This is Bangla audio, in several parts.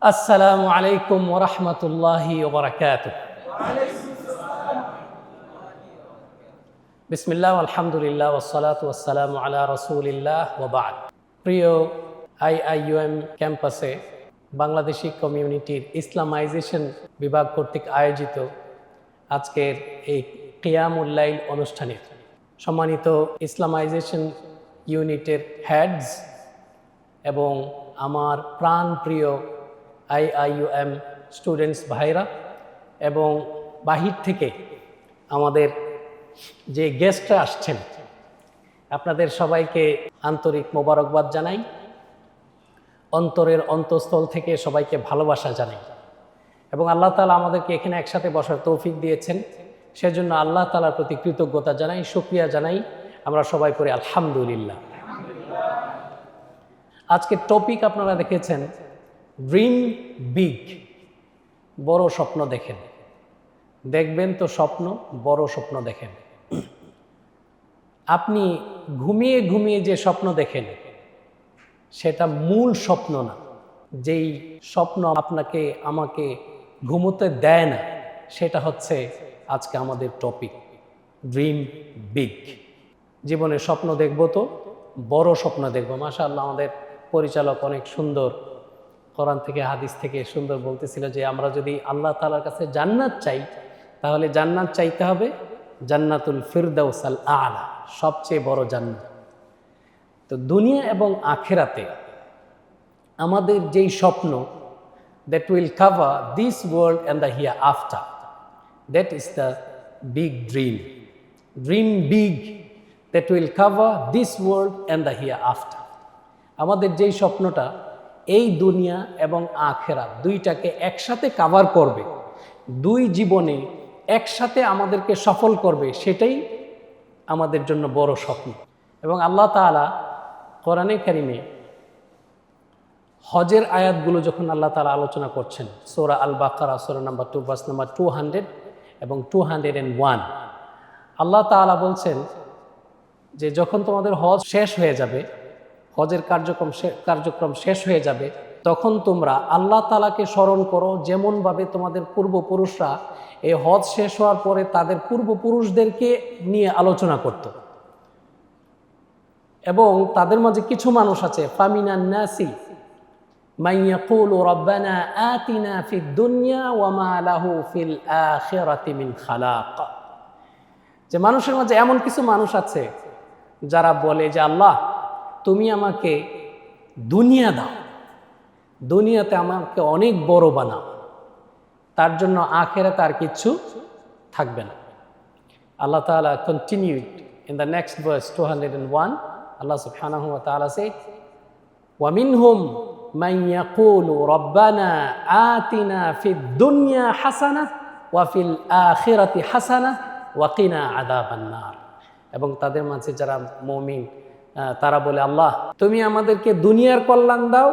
আসসালামু আলাইকুম ওয়া রাহমাতুল্লাহি ওয়া বারাকাতুহু। বিসমিল্লাহ আলহামদুলিল্লাহ ওয়াসসালাতু ওয়াসসালামু আলা রাসূলিল্লাহ ওয়া বা'দ। প্রিয় আইআইইউএম ক্যাম্পাসে বাংলাদেশি কমিউনিটির ইসলামাইজেশন বিভাগ কর্তৃক আয়োজিত আজকের এই কিয়ামুল লাইল অনুষ্ঠানের সম্মানিত ইসলামাইজেশন ইউনিটের হেডস এবং আমার প্রাণ প্রিয় আইআইইউএম স্টুডেন্টস ভাইরা এবং বাহির থেকে আমাদের যে গেস্টরা আসছেন, আপনাদের সবাইকে আন্তরিক মোবারকবাদ জানাই। অন্তরের অন্তঃস্থল থেকে সবাইকে ভালোবাসা জানাই এবং আল্লাহ তাআলা আমাদেরকে এখানে একসাথে বসার তৌফিক দিয়েছেন, সেজন্য আল্লাহ তাআলার প্রতি কৃতজ্ঞতা জানাই, শুকরিয়া জানাই। আমরা সবাই পড়ি আলহামদুলিল্লাহ। আজকের টপিক আপনারা দেখেছেন, ড্রিম বিগ, বড় স্বপ্ন দেখেন। দেখবেন তো স্বপ্ন, বড় স্বপ্ন দেখেন। আপনি ঘুমিয়ে ঘুমিয়ে যে স্বপ্ন দেখেন সেটা মূল স্বপ্ন না। যেই স্বপ্ন আপনাকে আমাকে ঘুমোতে দেয় না, সেটা হচ্ছে আজকে আমাদের টপিক, ড্রিম বিগ। জীবনে স্বপ্ন দেখব তো বড় স্বপ্ন দেখব। মাশাআল্লাহ, আমাদের পরিচালক অনেক সুন্দর কোরআন থেকে হাদিস থেকে সুন্দর বলতেছিল যে আমরা যদি আল্লাহ তাআলার কাছে জান্নাত চাই, তাহলে জান্নাত চাইতে হবে জান্নাতুল ফিরদাউস আল আ'লা, সবচেয়ে বড় জান্নাত। তো দুনিয়া এবং আখিরাতে আমাদের যেই স্বপ্ন, that will cover this world and the here after, that is the big dream. Dream big, that will cover this world and the here after. আমাদের যেই স্বপ্নটা এই দুনিয়া এবং আখিরাত দুইটাকে একসাথে কাভার করবে, দুই জীবনে একসাথে আমাদেরকে সফল করবে, সেটাই আমাদের জন্য বড় স্বপ্ন। এবং আল্লাহ তাআলা কোরআনে কারিমে হজের আয়াতগুলো যখন আল্লাহ তাআলা আলোচনা করছেন, সূরা আল বাকারা সূরা নাম্বার 2 ভার্স নাম্বার 200 এবং 201, আল্লাহ তাআলা বলছেন যে যখন তোমাদের হজ শেষ হয়ে যাবে, হজের কার্যক্রম শেষ হয়ে যাবে, তখন তোমরা আল্লাহ তাআলাকে স্মরণ করো যেমনভাবে তোমাদের পূর্বপুরুষরা এই হজ শেষ হওয়ার পরে তাদের পূর্বপুরুষদেরকে নিয়ে আলোচনা করত। এবং তাদের মাঝে কিছু মানুষ আছে, ফামিনান নাসি মান ইয়াকুলু রাব্বানা আতিনা ফিদ দুনিয়া ওয়া মা লাহু ফিল আখিরাতি মিন খালাক। যে মানুষের মাঝে এমন কিছু মানুষ আছে যারা বলে যে আল্লাহ, তুমি আমাকে দুনিয়া দাও, দুনিয়াতে আমাকে অনেক বড় বানাও, তার জন্য আখিরাতে আর কিছু থাকবে না। আল্লাহ তাআলা continued in the next verse 201. Allah subhanahu wa ta'ala said, wa minhum man yaqulu rabbana atina fid dunya hasana wa fil akhirati hasana wa qina adhaban nar. এবং তাদের মাঝে যারা মুমিন, তারা বলে আল্লাহ, তুমি আমাদেরকে দুনিয়ার কল্যাণ দাও,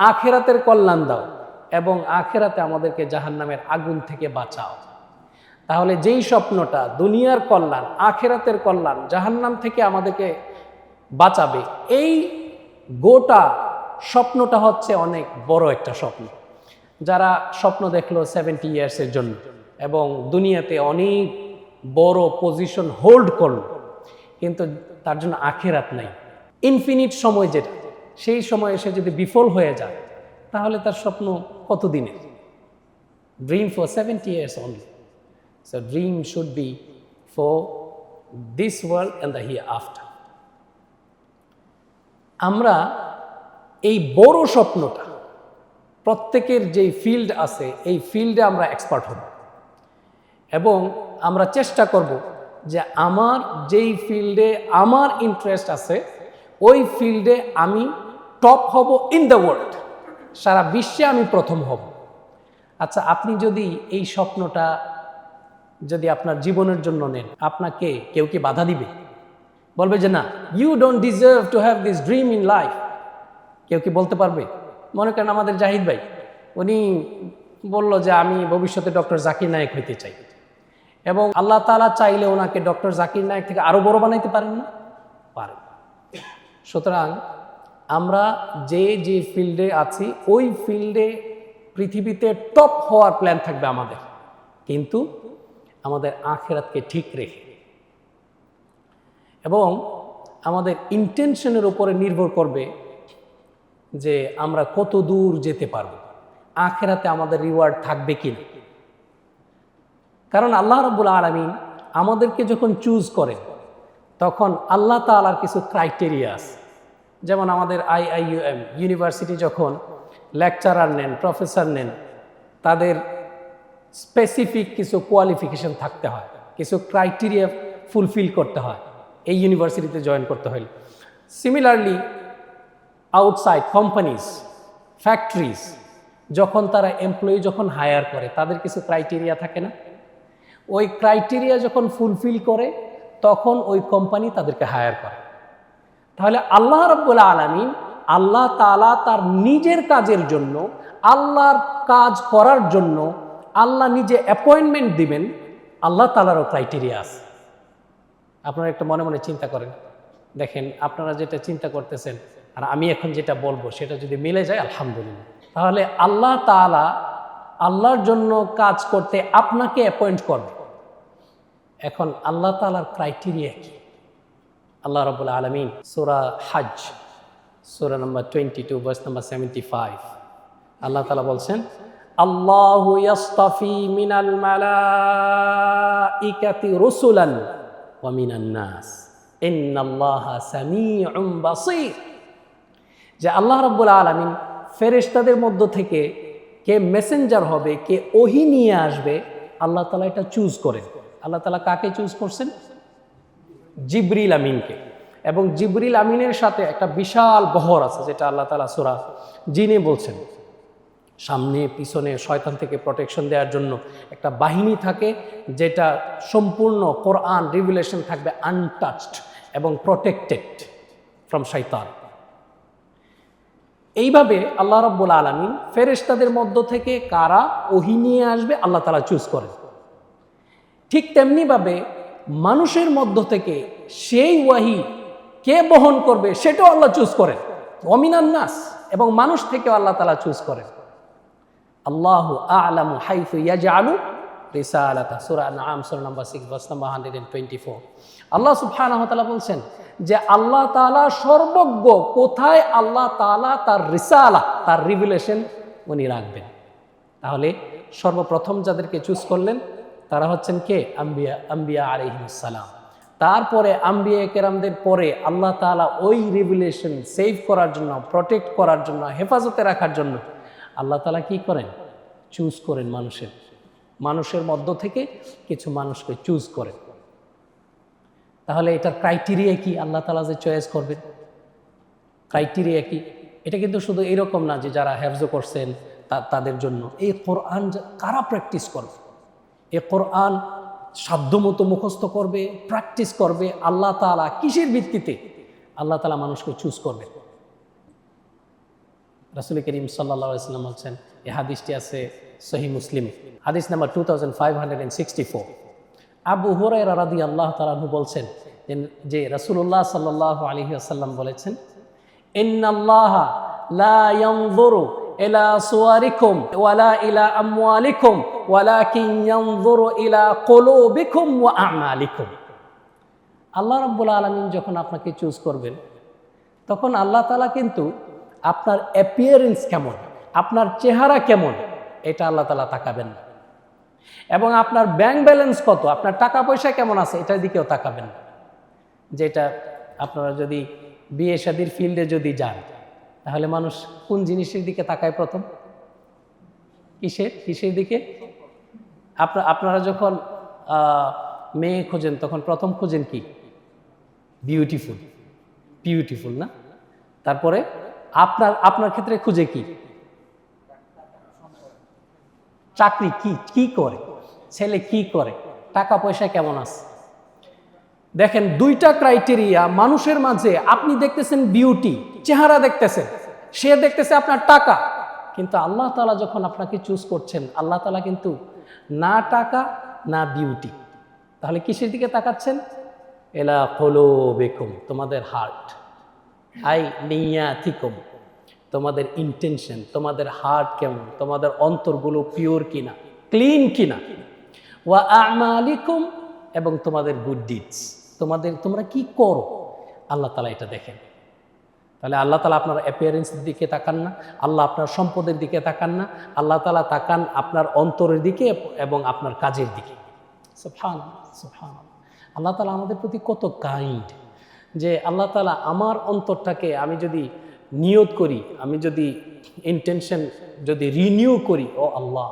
আখিরাতের কল্যাণ দাও এবং আখিরাতে আমাদেরকে জাহান্নামের আগুন থেকে বাঁচাও। তাহলে যেই স্বপ্নটা দুনিয়ার কল্যাণ, আখিরাতের কল্যাণ, জাহান্নাম থেকে আমাদেরকে বাঁচাবে, এই গোটা স্বপ্নটা হচ্ছে অনেক বড় একটা স্বপ্ন। যারা স্বপ্ন দেখলো 70 ইয়ার্সের জন্য এবং দুনিয়াতে অনেক বড় পজিশন হোল্ড করলো, কিন্তু তার জন্য আখিরাত নাই, ইনফিনিট সময় যেটা, সেই সময় এসে যদি বিফল হয়ে যায়, তাহলে তার স্বপ্ন কতদিনের? Dream for 70 years only. So dream should be for this world and the hereafter. আমরা এই বড় স্বপ্নটা, প্রত্যেকের যেই ফিল্ড আছে এই ফিল্ডে আমরা এক্সপার্ট হব এবং আমরা চেষ্টা করব যে আমার যেই ফিল্ডে আমার ইন্টারেস্ট আছে ওই ফিল্ডে আমি টপ হব ইন দ্য ওয়ার্ল্ড, সারা বিশ্বে আমি প্রথম হব। আচ্ছা, আপনি যদি এই স্বপ্নটা যদি আপনার জীবনের জন্য নেন, আপনাকে কেউ কি বাধা দিবে? বলবে যে না, you don't deserve to have this dream in life? কেউ কি বলতে পারবে? মনে করেন আমাদের জাহিদ ভাই, উনি বলল যে আমি ভবিষ্যতে ডক্টর জাকির নায়েক হইতে চাই, এবং আল্লাহ তাআলা চাইলে ওনাকে ডক্টর জাকির নায়েক থেকে আরো বড় বানাইতে পারেন না? পারেন। সুতরাং আমরা যে ফিল্ডে আছি ওই ফিল্ডে পৃথিবীতে টপ হওয়ার প্ল্যান থাকবে আমাদের, কিন্তু আমাদের আখিরাতকে ঠিক রেখে, এবং আমাদের ইন্টেনশনের উপরে নির্ভর করবে যে আমরা কত দূর যেতে পারব, আখিরাতে আমাদের রিওয়ার্ড থাকবে কিনা। কারণ আল্লাহ রাব্বুল আলামিন আমাদেরকে যখন চুজ করেন, তখন আল্লাহ তাআলার কিছু ক্রাইটেরিয়া আছে। যেমন আমাদের IIUM ইউনিভার্সিটি যখন লেকচারার নেন, প্রফেসর নেন, তাদের স্পেসিফিক কিছু কোয়ালিফিকেশন থাকতে হয়, কিছু ক্রাইটেরিয়া ফুলফিল করতে হয় এই ইউনিভার্সিটিতে জয়েন করতে হলে। সিমিলারলি আউটসাইড কোম্পানিজ, ফ্যাক্টরিজ, যখন তারা এমপ্লয়ি যখন হায়ার করে, তাদের কিছু ক্রাইটেরিয়া থাকে না? ওই ক্রাইটেরিয়া যখন ফুলফিল করে, তখন ওই কোম্পানি তাদেরকে হায়ার করে। তাহলে আল্লাহ রাব্বুল আলামিন, আল্লাহ তাআলা তার নিজের কাজের জন্য, আল্লাহর কাজ করার জন্য আল্লাহ নিজে অ্যাপয়েন্টমেন্ট দিবেন, আল্লাহ তাআলারও ক্রাইটেরিয়া আছে। আপনারা একটা মনে মনে চিন্তা করেন, দেখেন আপনারা যেটা চিন্তা করতেছেন আর আমি এখন যেটা বলবো সেটা যদি মিলে যায় আলহামদুলিল্লাহ। তাহলে আল্লাহ তাআলা আল্লাহর জন্য কাজ করতে আপনাকে অ্যাপয়েন্ট করবে। এখন আল্লাহ তাআলার ক্রাইটেরিয়া কি? আল্লাহ রাব্বুল আলামিন সূরা হজ, সূরা নম্বর 22 ভার্স নম্বর 75, আল্লাহ তাআলা বলছেন, আল্লাহু ইয়াসতাফি মিনাল মালাইকাতি রুসুলান ওয়া মিনান নাস ইন্নাল্লাহা সামিউম বাসীর। যে আল্লাহ রাব্বুল আলামিন ফেরেশতাদের মধ্য থেকে কে মেসেঞ্জার হবে, কে ওহী নিয়ে আসবে, আল্লাহ তাআলা এটা চুজ করেন। আল্লাহ তাআলা কাকে চুজ করছেন? জিবরিল আমিনকে। এবং জিবরিল আমিনের সাথে একটা বিশাল বহর আছে, যেটা আল্লাহ তাআলা সূরা জিনে বলছেন, সামনে পিছনে শয়তান থেকে প্রোটেকশন দেওয়ার জন্য একটা বাহিনী থাকে, যেটা সম্পূর্ণ কোরআন রিভিলেশন থাকবে আনটাচড এবং প্রোটেক্টেড ফ্রম শয়তান। এইভাবে আল্লাহ রাব্বুল আলামিন ফেরেশতাদের মধ্য থেকে কারা ওহী নিয়ে আসবে আল্লাহ তাআলা চুজ করেন। ঠিক তেমনিভাবে মানুষের মধ্য থেকে সেই ওয়াহি কে বহন করবে সেটাও আল্লাহ চুজ করেন, ওয়ামিনান নাস, এবং মানুষ থেকেও আল্লাহ তাআলা চুজ করেন। আল্লাহু আ'লামু হাইথু ইয়াজআলু রিসালাতা, সূরা আনআম সূরা নাম্বার 6 ভার্স নাম্বার 124। আল্লাহ সুবহানাহু ওয়া তাআলা বলছেন যে আল্লাহ তাআলা সর্বজ্ঞ, কোথায় আল্লাহ তাআলা তার রিসালা, তার রিভিলেশন উনি রাখবেন। তাহলে সর্বপ্রথম যাদেরকে চুজ করলেন তারা হচ্ছেন কে? আম্বিয়া আলাইহিস সালাম। তারপরে আম্বিয়া কেরামদের পরে আল্লাহ তাআলা ওই রিভিলেশন সেভ করার জন্য, প্রোটেক্ট করার জন্য, হেফাজতে রাখার জন্য আল্লাহ তাআলা কি করেন? চুজ করেন মানুষের মধ্য থেকে কিছু মানুষকে চুজ করেন। তাহলে এটার ক্রাইটেরিয়া কি? আল্লাহ তাআলা যে চয়েস করবেন, ক্রাইটেরিয়া কি? এটা কিন্তু শুধু এরকম না যে যারা হেফজ করছেন তাদের জন্য। এই কোরআন কারা প্র্যাকটিস করবে, এই কোরআন সাধ্যমতো মুখস্থ করবে, প্র্যাকটিস করবে, আল্লাহ তাআলা কিসের ভিত্তিতে আল্লাহ তাআলা মানুষকে চুজ করবেন? রাসূল করিম সাল্লাল্লাহু আলাইহি ওয়াসাল্লাম বলছেন, এই হাদিসটি আছে সহিহ মুসলিমে, হাদিস নাম্বার 2564। আবু হুরায়রা রাদিয়াল্লাহু তাআলা আনহু বলছেন যে রাসূলুল্লাহ সাল্লাল্লাহু আলাইহি ওয়াসাল্লাম বলেছেন, ইন্নাল্লাহা লা ইয়ানজুরু ইলা সুওয়ারিকুম ওয়ালা ইলা আমওয়ালিকুম ওয়ালাকিন ইয়ানজুরু ইলা কুলুবিকুম ওয়া আমালিকুম। আল্লাহ রাব্বুল আলামিন যখন আপনাকে চুজ করবেন, তখন আল্লাহ তাআলা কিন্তু আপনার অ্যাপিয়ারেন্স কেমন, আপনার চেহারা কেমন, এটা আল্লাহ তাআলা তাকাবেন না। এবং আপনার ব্যাংক ব্যালেন্স কত, আপনার টাকা পয়সা কেমন আছে, এটার দিকেও তাকাবেন না। যেটা আপনারা যদি বিয়ে শাদীর ফিল্ডে যদি যান, তাহলে মানুষ কোন জিনিসের দিকে তাকায় প্রথম? কিসের দিকে? আপনারা যখন মেয়ে খোঁজেন তখন প্রথম খোঁজেন কি? বিউটিফুল না? তারপরে আপনার ক্ষেত্রে খুঁজে কি? চাকরি কি করে, ছেলে কি করে, টাকা পয়সা কেমন আছে। দেখেন, দুইটা ক্রাইটেরিয়া মানুষের মাঝে। আপনি দেখতেছেন বিউটি, চেহারা দেখতেছেন, সে দেখতেছে আপনার টাকা। কিন্তু আল্লাহ তাআলা যখন আপনাকে চুজ করছেন, আল্লাহ তাআলা কিন্তু না টাকা না বিউটি, তাহলে কিসের দিকে তাকাচ্ছেন? এলা কুলুবিকুম, তোমাদের হার্ট, আই নিয়াতিকুম, তোমাদের ইন্টেনশন, তোমাদের হার্ট কেমন, তোমাদের অন্তরগুলো পিওর কিনা, ক্লিন কিনা। ওয়া আমালিকুম, এবং তোমাদের গুড ডিডস, তোমরা কি করো, আল্লাহ তাআলা এটা দেখেন। তাহলে আল্লাহ তাআলা আপনার অ্যাপিয়ারেন্সের দিকে তাকান না, আল্লাহ আপনার সম্পদের দিকে তাকান না, আল্লাহ তাআলা তাকান আপনার অন্তরের দিকে এবং আপনার কাজের দিকে। সুবহানাল্লাহ, সুবহানাল্লাহ। আল্লাহ তাআলা আমাদের প্রতি কত কাইন্ড, যে আল্লাহ তাআলা আমার অন্তরটাকে আমি যদি নিয়ত করি, আমি যদি ইন্টেনশন যদি রিনিউ করি, ও আল্লাহ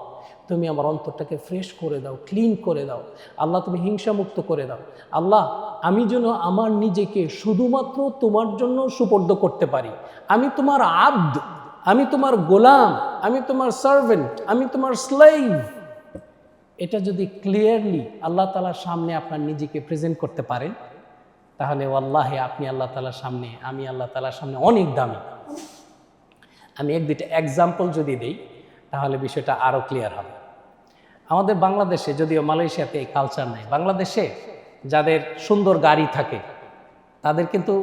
তুমি আমার অন্তরটাকে ফ্রেশ করে দাও, ক্লিন করে দাও, আল্লাহ তুমি হিংসামুক্ত করে দাও, আল্লাহ আমি যেন আমার নিজেকে শুধুমাত্র তোমার জন্য সুপর্দ করতে পারি, আমি তোমার আব্দ, আমি তোমার গোলাম, আমি তোমার সার্ভেন্ট, আমি তোমার স্লেভ। এটা যদি ক্লিয়ারলি আল্লাহ তাআলার সামনে আপনার নিজেকে প্রেজেন্ট করতে পারেন, তাহলে ওয়াল্লাহি আপনি আল্লাহ তাআলার সামনে, আমি আল্লাহ তাআলার সামনে অনেক দামি। আমি এক দুইটা এক্সাম্পল যদি দেই তাহলে বিষয়টা আরও ক্লিয়ার হবে। আমাদের বাংলাদেশে, যদিও মালয়েশিয়াতে এই কালচার নেই, বাংলাদেশে যাদের সুন্দর গাড়ি থাকে তাদের কিন্তু,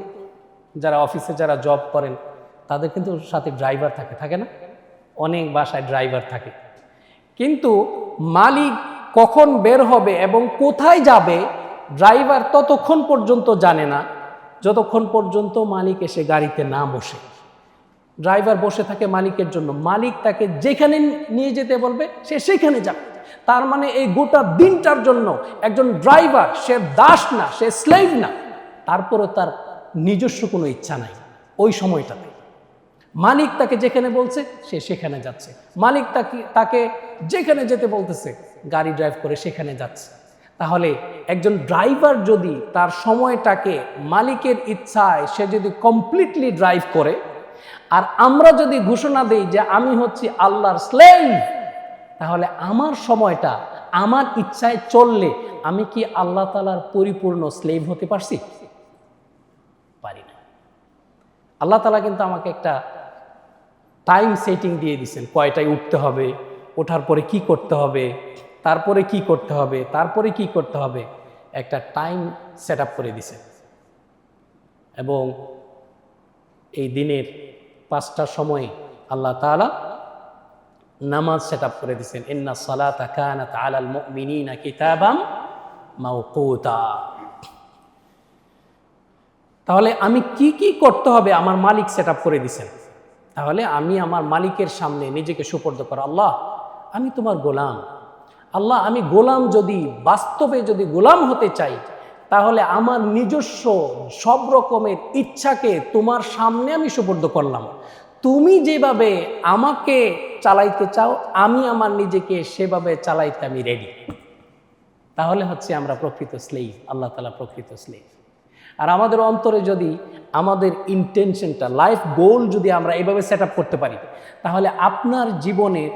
যারা অফিসে যারা জব করেন তাদের কিন্তু সাথে ড্রাইভার থাকে না? অনেক বাসায় ড্রাইভার থাকে, কিন্তু মালিক কখন বের হবে এবং কোথায় যাবে ড্রাইভার ততক্ষণ পর্যন্ত জানে না, যতক্ষণ পর্যন্ত মালিক এসে গাড়িতে না বসে। ড্রাইভার বসে থাকে মালিকের জন্য, মালিক তাকে যেখানে নিয়ে যেতে বলবে সে সেখানে যাবে। তার মানে এই গোটা দিনটার জন্য একজন ড্রাইভার, সে দাস না, সে স্লেভ না, তারপরে তার নিজস্ব কোনো ইচ্ছা নাই। ওই সময়টাতে মালিক তাকে যেখানে বলছে সে সেখানে যাচ্ছে, মালিক তাকে যেখানে যেতে বলতেছে গাড়ি ড্রাইভ করে সেখানে যাচ্ছে। তাহলে একজন ড্রাইভার যদি তার সময়টাকে মালিকের ইচ্ছায় সে যদি কমপ্লিটলি ড্রাইভ করে, আর আমরা যদি ঘোষণা দেই যে আমি হচ্ছি আল্লাহর স্লেভ, তাহলে আমার সময়টা আমার ইচ্ছায় চললে আমি কি আল্লাহ তাআলার পরিপূর্ণ স্লেভ হতে পারছি? পারি না। আল্লাহ তাআলা কিন্তু আমাকে একটা টাইম সেটিং দিয়ে দিয়েছেন, কয়টায় উঠতে হবে, ওঠার পরে কি করতে হবে, তারপরে কি করতে হবে, তারপরে কি করতে হবে, একটা টাইম সেট আপ করে দিয়েছেন। এবং এই দিনের 5টা সময়ে আল্লাহ তাআলা নামাজ সেট আপ করে দিয়েছেন, ইন্না সালাতা কানাত আলাল মুমিনিনা কিতাবাম মাওকুতা। তাহলে আমি কি কি করতে হবে আমার মালিক সেট আপ করে দিয়েছেন। তাহলে আমি আমার মালিকের সামনে নিজেকে সুপর্দ করা, আল্লাহ আমি তোমার গোলাম, আল্লাহ আমি গোলাম, যদি বাস্তবে যদি গোলাম হতে চাই তাহলে আমার নিজস্ব সব রকমের ইচ্ছাকে তোমার সামনে আমি সুপর্দ করলাম। তুমি যেভাবে আমাকে চালাইতে চাও আমি আমার নিজেকে সেভাবে চালাইতে আমি রেডি। তাহলে হচ্ছে আমরা প্রকৃত স্লেভ, আল্লাহ তাআলা প্রকৃত স্লেভ। আর আমাদের অন্তরে যদি আমাদের ইন্টেনশনটা, লাইফ গোল যদি আমরা এভাবে সেট আপ করতে পারি, তাহলে আপনার জীবনের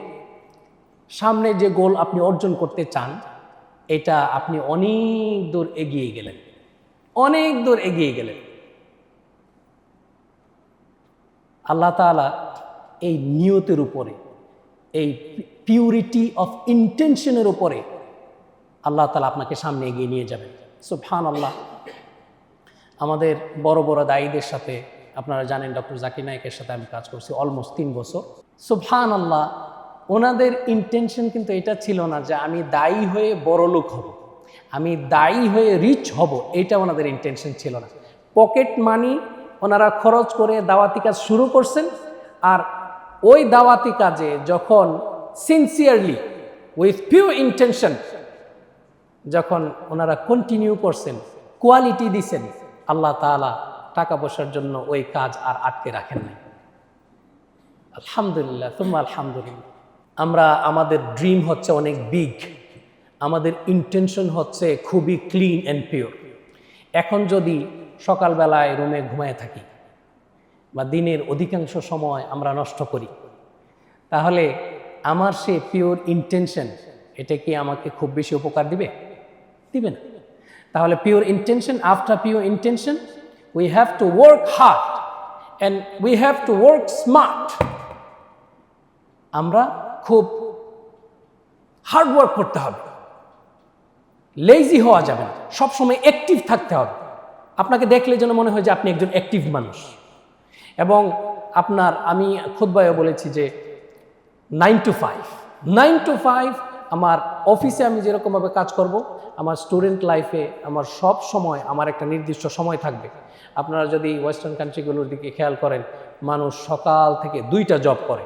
সামনে যে গোল আপনি অর্জন করতে চান, এটা আপনি অনেক দূর এগিয়ে গেলেন, অনেক দূর এগিয়ে গেলেন। আল্লাহ তাআলা এই নিয়তের উপরে, এই পিউরিটি অফ ইন্টেনশনের উপরে আল্লাহ তাআলা আপনাকে সামনে এগিয়ে নিয়ে যাবেন। সুবহানাল্লাহ। আমাদের বড় বড় দায়ীদের সাথে, আপনারা জানেন ডক্টর জাকির নায়েকের সাথে আমি কাজ করছি অলমোস্ট 3 বছর। সুবহানাল্লাহ, ওনাদের ইন্টেনশন কিন্তু এটা ছিল না যে আমি দায়ী হয়ে বড় লোক হব, আমি দায়ী হয়ে রিচ হব, এটা ওনাদের ইন্টেনশন ছিল না। পকেট মানি ওনারা খরচ করে দাওয়াতি কাজ শুরু করছেন, আর ওই দাওয়াতি কাজে যখন সিনসিয়ারলি উইথ পিওর ইন্টেনশন যখন ওনারা কন্টিনিউ করছেন, কোয়ালিটি দিছেন, আল্লাহ তাআলা টাকা পয়সার জন্য ওই কাজ আর আটকে রাখেন নাই। আলহামদুলিল্লাহ, তুম্মা আলহামদুলিল্লাহ। আমরা, আমাদের ড্রিম হচ্ছে অনেক বিগ, আমাদের ইন্টেনশন হচ্ছে খুবই ক্লিন অ্যান্ড পিওর। এখন যদি সকালবেলায় রুমে ঘুমায় থাকি বা দিনের অধিকাংশ সময় আমরা নষ্ট করি, তাহলে আমার সে পিওর ইন্টেনশন, এটা কি আমাকে খুব বেশি উপকার দিবে? দিবে না। তাহলে pure intention, after pure intention we have to work hard and we have to work smart. আমরা খুব হার্ড ওয়ার্ক করতে হবে, লেজি হওয়া যাবে না, সবসময় অ্যাক্টিভ থাকতে হবে। আপনাকে দেখলে যেন মনে হয় যে আপনি একজন অ্যাক্টিভ মানুষ। এবং আপনার আমি খুতবায় বলেছি যে 9 to 5 9 to 5 আমার অফিসে আমি যেরকমভাবে কাজ করব, আমার স্টুডেন্ট লাইফে আমার সব সময় আমার একটা নির্দিষ্ট সময় থাকবে। আপনারা যদি ওয়েস্টার্ন কান্ট্রিগুলোর দিকে খেয়াল করেন, মানুষ সকাল থেকে 2টা জব করে,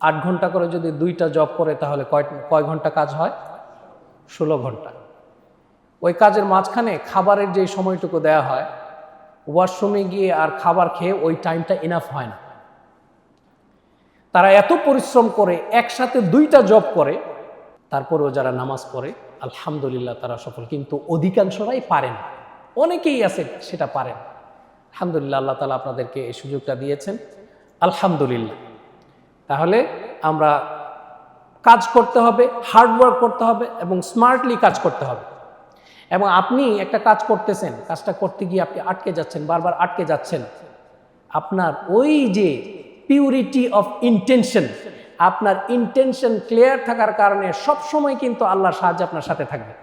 8 ঘন্টা করে যদি 2টা জব করে তাহলে কয় ঘন্টা কাজ হয়? 16 ঘন্টা। ওই কাজের মাঝখানে খাবারের যে সময়টুকু দেয়া হয়, ওয়াশরুমে গিয়ে আর খাবার খেয়ে ওই টাইমটা ইনাফ হয় না। তারা এত পরিশ্রম করে, একসাথে 2টা জব করে, তারপরেও যারা নামাজ পড়ে আলহামদুলিল্লাহ তারা সফল, কিন্তু অধিকাংশরাই পারে না। অনেকেই আছে সেটা পারেন। আলহামদুলিল্লাহ, আল্লাহ তাআলা আপনাদেরকে এই সুযোগটা দিয়েছেন, আলহামদুলিল্লাহ। তাহলে আমরা কাজ করতে হবে, হার্ডওয়ার্ক করতে হবে এবং স্মার্টলি কাজ করতে হবে। এবং আপনি একটা কাজ করতেছেন, কাজটা করতে গিয়ে আপনি আটকে যাচ্ছেন, বারবার আটকে যাচ্ছেন, আপনার ওই যে পিউরিটি অফ ইন্টেনশন, আপনার ইন্টেনশন ক্লিয়ার থাকার কারণে সবসময় কিন্তু আল্লাহর সাহায্য আপনার সাথে থাকবে।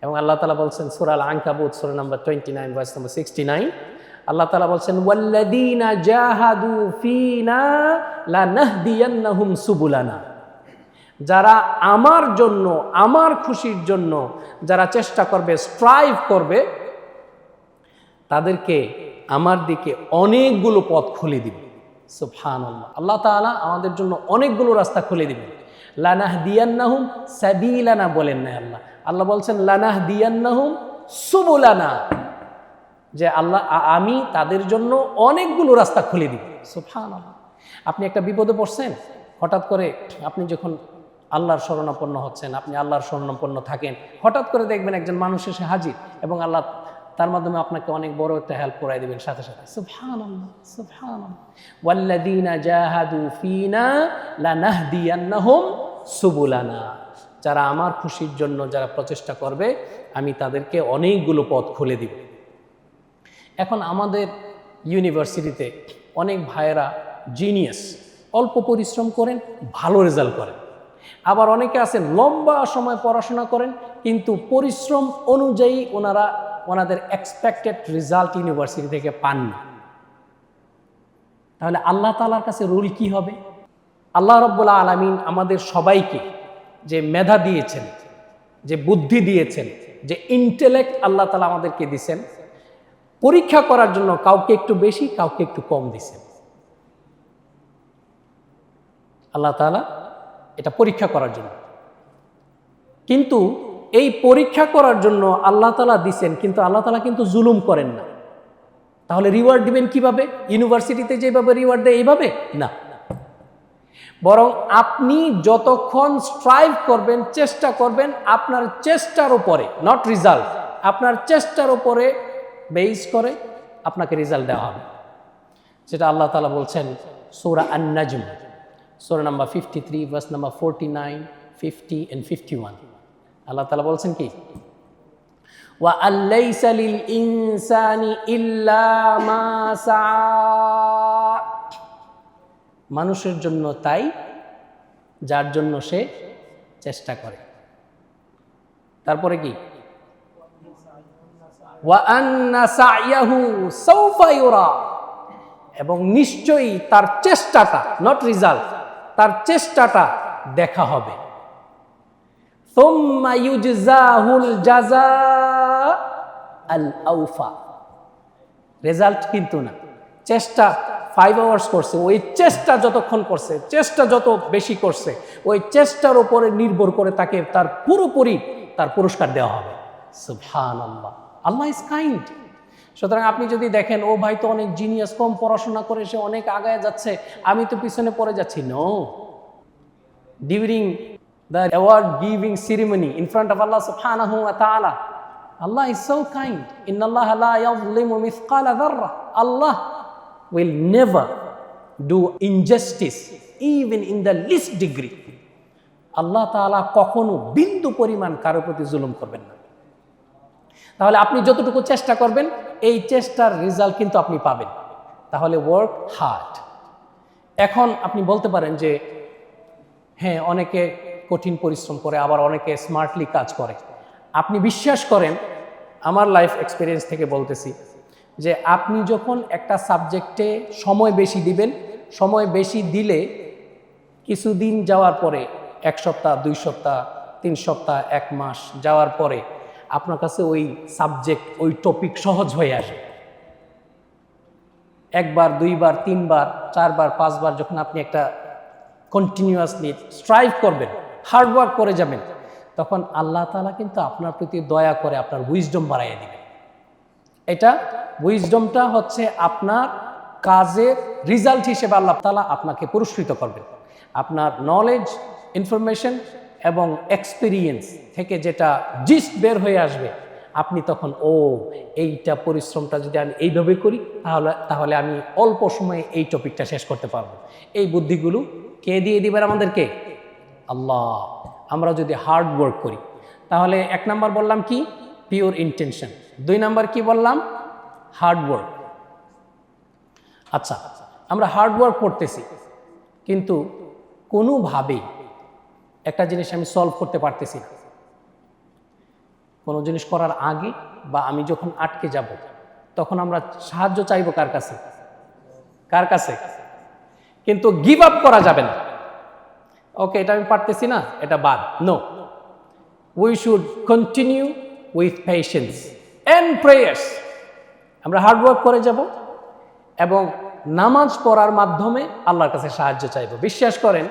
এবং আল্লাহ তাআলা বলছেন সূরা আল আনকাবুত সূরা নাম্বার 29 ভার্স নাম্বার 69, আল্লাহ তাআলা বলছেন ওয়াল্লাযীনা জাহাদু ফীনা লানাহদিয়ান্নাহুম সুবুলানা। যারা আমার জন্য, আমার খুশির জন্য যারা চেষ্টা করবে, স্ট্রাইভ করবে, তাদেরকে আমার দিকে অনেকগুলো পথ খুলে দিবে। সুবহানাল্লাহ, আল্লাহ তাআলা আমাদের জন্য অনেকগুলো রাস্তা খুলে দিবেন। লানাহদিয়ান্নাহুম সাবিলানা বলেন না আল্লাহ, আল্লাহ বলছেন লানাহদিয়ান্নাহুম সুবুলানা, যে আল্লাহ আমি তাদের জন্য অনেকগুলো রাস্তা খুলে দিব। সুবহানাল্লাহ। আপনি একটা বিপদে পড়ছেন, হঠাৎ করে আপনি যখন আল্লাহর শরণাপন্ন হচ্ছেন, আপনি আল্লাহর শরণাপন্ন থাকেন, হঠাৎ করে দেখবেন একজন মানুষ এসে হাজির এবং আল্লাহ তার মাধ্যমে আপনাকে অনেক বড় একটা হেল্প করাই দিবেন সাথে সাথে। সুবহানাল্লাহ, সুবহানাল্লাহ। ওয়াল্লাযীনা জাহাদু ফীনা লানাহদিয়ান্নাহুম সুবুলানা। যারা আমার খুশির জন্য যারা প্রচেষ্টা করবে, আমি তাদেরকে অনেকগুলো পথ খুলে দিব। এখন আমাদের ইউনিভার্সিটিতে অনেক ভাইয়েরা জিনিয়াস, অল্প পরিশ্রম করেন, ভালো রেজাল্ট করেন। আবার অনেকে আছেন লম্বা সময় পড়াশোনা করেন, কিন্তু পরিশ্রম অনুযায়ী ওনাদের এক্সপেক্টেড রেজাল্ট ইউনিভার্সিটি থেকে পান না। তাহলে আল্লাহ তাআলার কাছে রুল কি হবে? আল্লাহ রাব্বুল আলামিন আমাদের সবাইকে যে মেধা দিয়েছেন, যে বুদ্ধি দিয়েছেন, যে ইন্টেলেক্ট আল্লাহ তাআলা আমাদেরকে দিয়েছেন, পরীক্ষা করার জন্য কাউকে একটু বেশি, কাউকে একটু কম দিয়েছেন। আল্লাহ তাআলা এটা পরীক্ষা করার জন্য, কিন্তু এই পরীক্ষা করার জন্য আল্লাহ তাআলা দিছেন, কিন্তু আল্লাহ তাআলা কিন্তু জুলুম করেন না। তাহলে রিওয়ার্ড দিবেন কিভাবে? ইউনিভার্সিটিতে যেভাবে রিওয়ার্ড দেয় এইভাবে না, বরং আপনি যতক্ষণ স্ট্রাইভ করবেন, চেষ্টা করবেন, আপনার চেষ্টার উপরে, নট রেজাল্ট, আপনার চেষ্টার উপরে বেস করে আপনাকে রেজাল্ট দেওয়া হবে। যেটা আল্লাহ তাআলা বলছেন সূরা আন-নাজম সূরা নাম্বার 53 ভার্স নাম্বার 49, 50 and 51। আল্লাহ তাআলা বলছেন কি? ওয়া আল্লাইসা লিল ইনসানি ইল্লা মা সা। মানুষের জন্য তাই যার জন্য সে চেষ্টা করে। তারপরে কি? ওয়া আন্না সা'য়াহু সাওফা ইউরা। এবং নিশ্চয়ই তার চেষ্টাটা, নট রেজাল্ট, তার চেষ্টাটা দেখা হবে। সুম্মা ইউজজাহুল জাযা আল আওফা। রেজাল্ট কিন্তু না, চেষ্টা 5 আওয়ার্স করছে, ওই চেষ্টা যতক্ষণ করছে, চেষ্টা যত বেশি করছে, ওই চেষ্টার উপরে নির্ভর করে তাকে তার পুরোপুরি তার পুরস্কার দেওয়া হবে। সুবহানাল্লাহ, আল্লাহ ইজ কাইন্ড। সুতরাং আপনি যদি দেখেন ও ভাই তো অনেক জিনিয়াস, কম পড়াশোনা করে সে অনেক আগায় যাচ্ছে, আমি তো পিছনে পড়ে যাচ্ছি, no. During the award giving ceremony in front of আল্লাহ সুবহানাহু ওয়া তাআলা, Allah is so kind. Inna Allah la yazlimu mithqala dharra. Allah will never do injustice even in the least degree. আল্লাহ তাআলা কখনো বিন্দু পরিমাণ কারো প্রতি জুলুম করবেন না। তাহলে আপনি যতটুকু চেষ্টা করবেন, এই চেষ্টার রেজাল্ট কিন্তু আপনি পাবেন। তাহলে ওয়ার্ক হার্ড। এখন আপনি বলতে পারেন যে হ্যাঁ, অনেকে কঠিন পরিশ্রম করে, আবার অনেকে স্মার্টলি কাজ করে। আপনি বিশ্বাস করেন, আমার লাইফ এক্সপিরিয়েন্স থেকে বলতেছি, যে আপনি যখন একটা সাবজেক্টে সময় বেশি দিবেন, সময় বেশি দিলে কিছুদিন যাওয়ার পরে, 1 সপ্তাহ 2 সপ্তাহ 3 সপ্তাহ 1 মাস যাওয়ার পরে আপনার কাছে ওই সাবজেক্ট, ওই টপিক সহজ হয়ে আসে। 1 বার 2 বার 3 বার 4 বার 5 বার যখন আপনি একটা কন্টিনিউয়াসলি স্ট্রাইভ করবেন, হার্ডওয়ার্ক করে যাবেন, তখন আল্লাহ তাআলা কিন্তু আপনার প্রতি দয়া করে আপনার উইজডম বাড়াইয়া দিবেন। এটা উইজডমটা হচ্ছে আপনার কাজের রেজাল্ট হিসেবে আল্লাহ তাআলা আপনাকে পুরস্কৃত করবেন। আপনার নলেজ, ইনফরমেশন এবং এক্সপিরিয়েন্স থেকে যেটা জিস্ট বের হয়ে আসবে, আপনি তখন এইটা পরিশ্রমটা যদি আমি এইভাবে করি তাহলে আমি অল্প সময়ে এই টপিকটা শেষ করতে পারবো। এই বুদ্ধিগুলো কে দিয়ে দিবেন আমাদেরকে? আল্লাহ। আমরা যদি হার্ড ওয়ার্ক করি তাহলে 1 নাম্বার বললাম কি? Pure intention. 2 নাম্বার কি বললাম? Hard work. আচ্ছা, আমরা হার্ড ওয়ার্ক করতেছি কিন্তু কোনোভাবেই একটা জিনিস আমি সলভ করতে পারতেছি না। কোনো জিনিস করার আগে বা আমি যখন আটকে যাব তখন আমরা সাহায্য চাইবো কার কাছে? কার কাছে? কিন্তু গিভ আপ করা যাবে না। ওকে, এটা আমি পারতেছি না, এটা বাদ। No, we should continue with patience and prayers. আমরা হার্ড ওয়ার্ক করে যাব এবং নামাজ পড়ার মাধ্যমে আল্লাহর কাছে সাহায্য চাইব। বিশ্বাস করেন,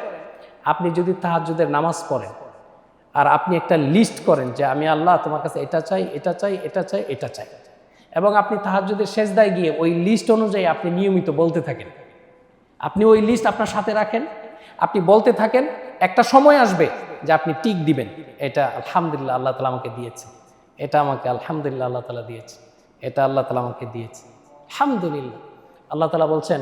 আপনি যদি তাহাজ্জুদের নামাজ পড়েন আর আপনি একটা লিস্ট করেন যে আমি আল্লাহ তোমার কাছে এটা চাই, এটা চাই, এটা চাই, এটা চাই, এবং আপনি তাহাজ্জুদের সেজদায় গিয়ে ওই লিস্ট অনুযায়ী আপনি নিয়মিত বলতে থাকেন, আপনি ওই লিস্ট আপনার সাথে রাখেন, আপনি বলতে থাকেন, একটা সময় আসবে যে আপনি টিক দিবেন, এটা আলহামদুলিল্লাহ আল্লাহ তাআলা আমাকে দিয়েছে, এটা আমাকে আলহামদুলিল্লাহ আল্লাহ তাআলা দিয়েছে, এটা আল্লাহ তাআলা আমাকে দিয়েছে, আলহামদুলিল্লাহ। আল্লাহ তাআলা বলছেন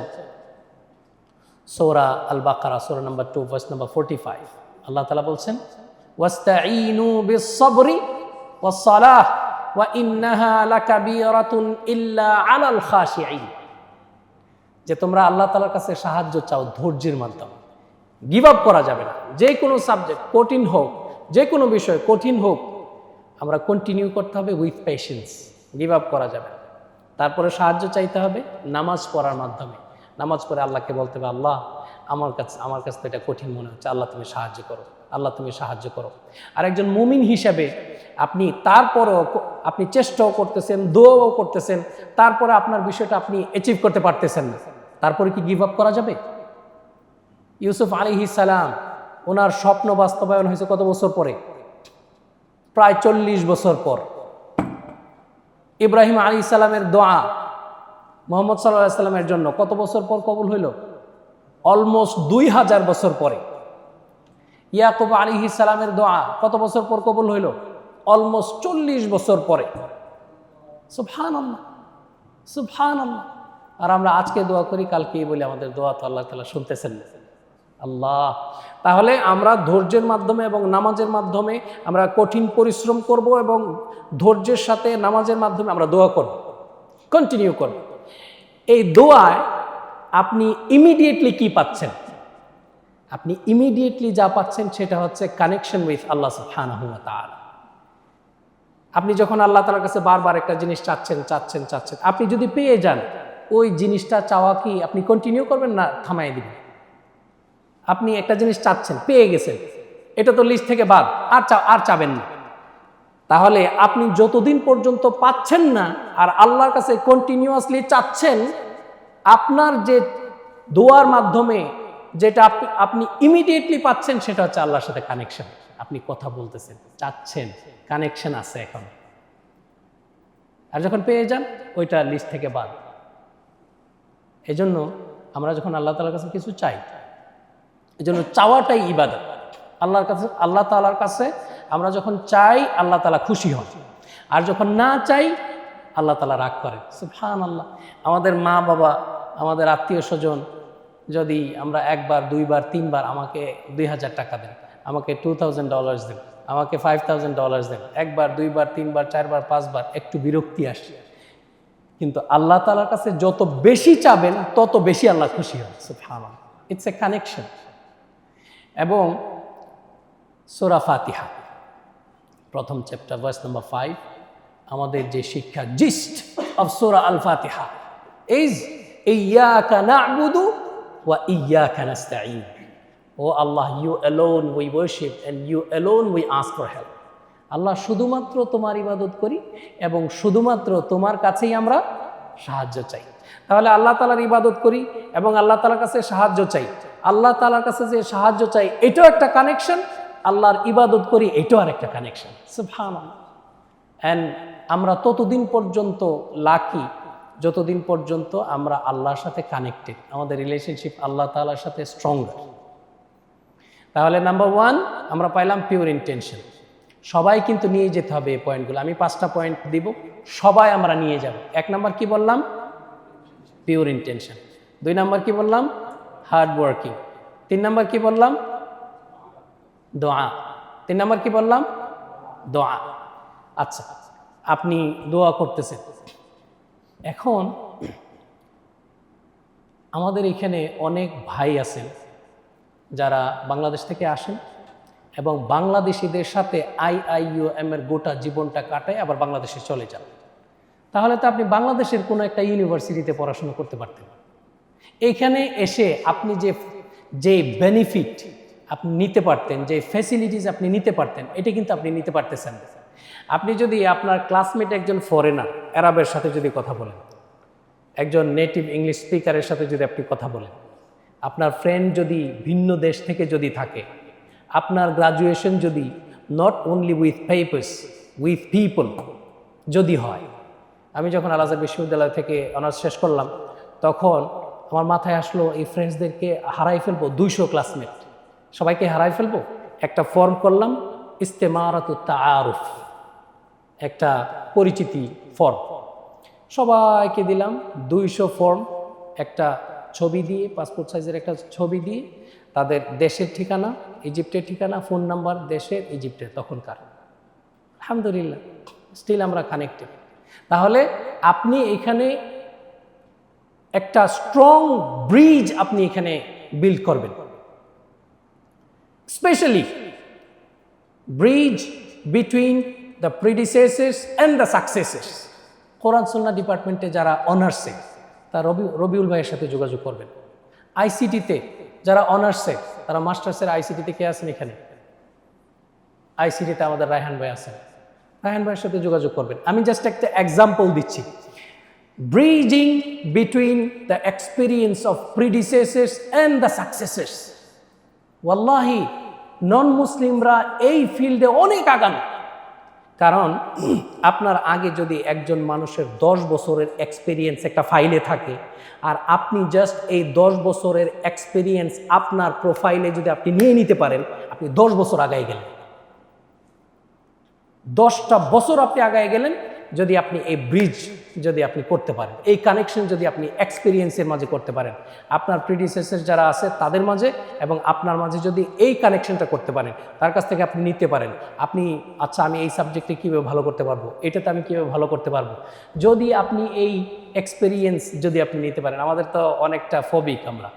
সূরা আল বাকারা, সূরা নাম্বার 2 ভার্স নাম্বার 45, আল্লাহ তাআলা বলছেন ওয়াস্তাঈনু বিস-সাবরি ওয়াস-সালাহ ওয়া ইন্নাহা লাকাবীরাতুন ইল্লা আলাল খাশিঈন। যে তোমরা আল্লাহ তাআলার কাছে সাহায্য চাও ধৈর্যের মাধ্যমে, গিভ আপ করা যাবে না। যে কোনো সাবজেক্ট কঠিন হোক, যে কোনো বিষয় কঠিন হোক, আমরা কন্টিনিউ করতে হবে উইথ পেশেন্স, গিভ আপ করা যাবে না। তারপরে সাহায্য চাইতে হবে নামাজ পড়ার মাধ্যমে। নামাজ পড়ে আল্লাহকে বলতে হবে আল্লাহ আমার কাছে তো এটা কঠিন মনে হচ্ছে, আল্লাহ তুমি সাহায্য করো, আল্লাহ তুমি সাহায্য করো। আর একজন মুমিন হিসাবে আপনি তারপরও আপনি চেষ্টাও করতেছেন, দোয়াও করতেছেন, তারপরে আপনার বিষয়টা আপনি অ্যাচিভ করতে পারতেছেন না, তারপরে কি গিভ আপ করা যাবে? ইউসুফ আলাইহিস সালাম, ওনার স্বপ্ন বাস্তবায়ন হয়েছে কত বছর পরে? প্রায় 40 বছর পর। ইব্রাহিম আলাইহিস সালামের দোয়া মুহাম্মদ সাল্লাল্লাহু আলাইহি সাল্লামের জন্য কত বছর পর কবুল হইল? অলমোস্ট 2000 বছর পরে। ইয়াকুব আলাইহিস সালামের দোয়া কত বছর পর কবুল হইল? অলমোস্ট 40 বছর পরে। সুবহানাল্লাহ, সুবহানাল্লাহ। আর আমরা আজকে দোয়া করি, কালকেই বলি আমাদের দোয়া তো আল্লাহ তাআলা শুনতেছেন না। আল্লাহ, তাহলে আমরা ধৈর্যের মাধ্যমে এবং নামাজের মাধ্যমে আমরা কঠিন পরিশ্রম করব এবং ধৈর্যের সাথে নামাজের মাধ্যমে আমরা দোয়া করব, কন্টিনিউ করব। এই দোয়ায় আপনি ইমিডিয়েটলি কি পাচ্ছেন? আপনি ইমিডিয়েটলি যা পাচ্ছেন সেটা হচ্ছে কানেকশন উইথ আল্লাহ সুবহানাহু ওয়া তাআলা। আপনি যখন আল্লাহ তাআলার কাছে বারবার একটা জিনিস চাচ্ছেন, আপনি যদি পেয়ে যান, ওই জিনিসটা চাওয়া কি আপনি কন্টিনিউ করবেন না থামাই দিবেন? আপনি একটা জিনিস চাচ্ছেন, পেয়ে গেছেন, এটা তো লিস্ট থেকে বাদ, আর চাবেন না। তাহলে আপনি যতদিন পর্যন্ত পাচ্ছেন না আর আল্লাহর কাছে কন্টিনিউয়াসলি চাচ্ছেন, আপনার যে দোয়ার মাধ্যমে যেটা আপনি ইমিডিয়েটলি পাচ্ছেন সেটা হচ্ছে আল্লাহর সাথে কানেকশন। আপনি কথা বলতেছেন, চাচ্ছেন, কানেকশন আছে এখন। আর যখন পেয়ে যান, ওইটা লিস্ট থেকে বাদ। এজন্য আমরা যখন আল্লাহ তাআলার কাছে কিছু চাই, এজন্য চাওয়াটাই ইবাদত। আল্লাহ তাআলার কাছে আমরা যখন চাই, আল্লাহ তাআলা খুশি হন, আর যখন না চাই আল্লাহ তাআলা রাগ করেন। সুবহানাল্লাহ। আমাদের মা বাবা, আমাদের আত্মীয় স্বজন যদি আমরা 1 বার 2 বার 3 বার আমাকে 2000 টাকা দেন, আমাকে $2000 দেন, আমাকে $5000 দেন, 1 বার 2 বার 3 বার 4 বার 5 বার, একটু বিরক্তি আসে। কিন্তু আল্লাহ তাআলার কাছে যত বেশি চাবেন তত বেশি আল্লাহ খুশি হন। সুবহানাল্লাহ। It's a connection. এবং সূরা ফাতিহা প্রথম চ্যাপ্টার ভার্স নাম্বার 5 আমাদের যে শিক্ষা, gist of Surah Al-Fatiha is Iyyaka na'budu wa iyyaka nasta'in. Oh Allah, you alone we worship and you alone we ask for help. আল্লাহ শুধুমাত্র তোমার ইবাদত করি এবং শুধুমাত্র তোমার কাছেই আমরা সাহায্য চাই। তাহলে আল্লাহ তাআলার ইবাদত করি এবং আল্লাহ তাআলার কাছে সাহায্য চাই। আল্লাহ তাআলার কাছে যে সাহায্য চাই এটাও একটা কানেকশন, আল্লাহর ইবাদত করি এটাও আরেকটা কানেকশন। সুবহানাল্লাহ। এন্ড আমরা ততদিন পর্যন্ত লাকি যতদিন পর্যন্ত আমরা আল্লাহর সাথে কানেক্টেড, আমাদের রিলেশনশিপ আল্লাহ তাআলার সাথে স্ট্রঙ্গার। তাহলে নাম্বার 1 আমরা পাইলাম পিওর ইন্টেনশন। সবাই কিন্তু নিয়ে যেতে হবে এই পয়েন্টগুলো। আমি 5টা পয়েন্ট দিব, সবাই আমরা নিয়ে যাব। 1 নাম্বার কি বললাম? Pure intention. 2 নাম্বার কি বললাম? Hard working. 3 নাম্বার কি বললাম? দোয়া। 3 নাম্বার কি বললাম? দোয়া। আচ্ছা, আপনি দোয়া করতেছেন। এখন আমাদের এখানে অনেক ভাই আছেন যারা বাংলাদেশ থেকে আসেন এবং বাংলাদেশিদের সাথে IIUM এর গোটা জীবনটা কাটায় আবার বাংলাদেশে চলে যান। তাহলে তো আপনি বাংলাদেশের কোনো একটা ইউনিভার্সিটিতে পড়াশোনা করতে পারতেন। এইখানে এসে আপনি যে বেনিফিট আপনি নিতে পারতেন, যে ফ্যাসিলিটিস আপনি নিতে পারতেন, এটা কিন্তু আপনি নিতে পারতেছেন না। আপনি যদি আপনার ক্লাসমেট একজন ফরেনার আরবের সাথে যদি কথা বলেন, একজন নেটিভ ইংলিশ স্পিকারের সাথে যদি আপনি কথা বলেন, আপনার ফ্রেন্ড যদি ভিন্ন দেশ থেকে যদি থাকে, আপনার গ্রাজুয়েশন যদি not only with papers with people যদি হয়। আমি যখন আল আজহার বিশ্ববিদ্যালয় থেকে অনার্স শেষ করলাম তখন আমার মাথায় আসলো এই ফ্রেন্ডসদেরকে হারাই ফেলবো, 200 ক্লাসমেট সবাইকে হারাই ফেলবো। একটা ফর্ম করলাম, ইস্তেমারাতুত তাআরুফ, একটা পরিচিতি ফর্ম সবাইকে দিলাম। 200 ফর্ম, একটা ছবি দিয়ে, পাসপোর্ট সাইজের একটা ছবি দিয়ে, তাদের দেশের ঠিকানা, ইজিপ্টের ঠিকানা, ফোন নাম্বার, দেশের ইজিপ্টের তখনকার। আলহামদুলিল্লাহ স্টিল আমরা কানেক্টেড। তাহলে আপনি এখানে একটা স্ট্রং ব্রিজ আপনি এখানে বিল্ড করবেন, specially bridge between the predecessors and the successors. কোরআন সুন্নাহ ডিপার্টমেন্টে যারা অনার্সে তারা রবিউল ভাইয়ের সাথে যোগাযোগ করবেন। আইসিটিতে যারা অনার্সে তারা মাস্টার্সের আইসিটিতে কে আছেন এখানে? আইসিটিতে আমাদের রায়হান ভাই আছেন, রায়হান ভাইয়ের সাথে যোগাযোগ করবেন। আমি জাস্ট একটা এক্সাম্পল দিচ্ছি, bridging between the experience of predecessors and the successors. ওয়াল্লাহি নন মুসলিমরা এই ফিল্ডে অনেক আগানো। কারণ আপনার আগে যদি একজন মানুষের 10 বছরের এক্সপিরিয়েন্স একটা ফাইলে থাকে আর আপনি জাস্ট এই 10 বছরের এক্সপিরিয়েন্স আপনার প্রোফাইলে যদি আপনি নিয়ে নিতে পারেন, আপনি 10 বছর আগায় গেলেন। 10টা বছর আপনি আগায় গেলেন যদি আপনি এই ব্রিজ যদি আপনি করতে পারেন, এই কানেকশন যদি আপনি এক্সপিরিয়েন্সের মাঝে করতে পারেন, আপনার প্রিডিসেসর যারা আছে তাদের মাঝে এবং আপনার মাঝে যদি এই কানেকশনটা করতে পারেন, তার কাছ থেকে আপনি নিতে পারেন। আপনি আচ্ছা আমি এই সাবজেক্টে কীভাবে ভালো করতে পারবো, এটাতে আমি কীভাবে ভালো করতে পারবো, যদি আপনি এই এক্সপিরিয়েন্স যদি আপনি নিতে পারেন। আমাদের তো অনেকটা ফবিক আমরা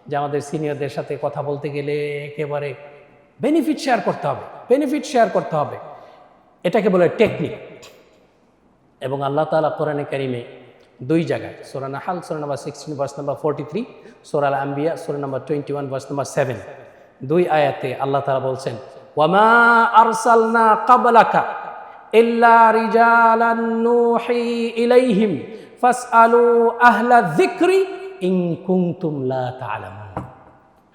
যে আমাদের সিনিয়রদের সাথে কথা বলতে গেলে একেবারে বেনিফিট শেয়ার করতে হবে, বেনিফিট শেয়ার করতে হবে, এটাকে বলে টেকনিক। এবং আল্লাহ তাআলা কোরআনে কারিমে 2 জায়গায়, সূরা নাহল সূরা নাম্বার 16 ভার্স নাম্বার 43, সূরা আল আম্বিয়া সূরা নাম্বার 21 ভার্স নাম্বার 7, 2 আয়াতে আল্লাহ তাআলা বলছেন, ওয়ামা আরসালনা ক্বাবলাকা ইল্লা রিজালান নূহি ইলাইহিম ফাসআলু আহলা যিকরি ইন কুনতুম লা তা'লামুন।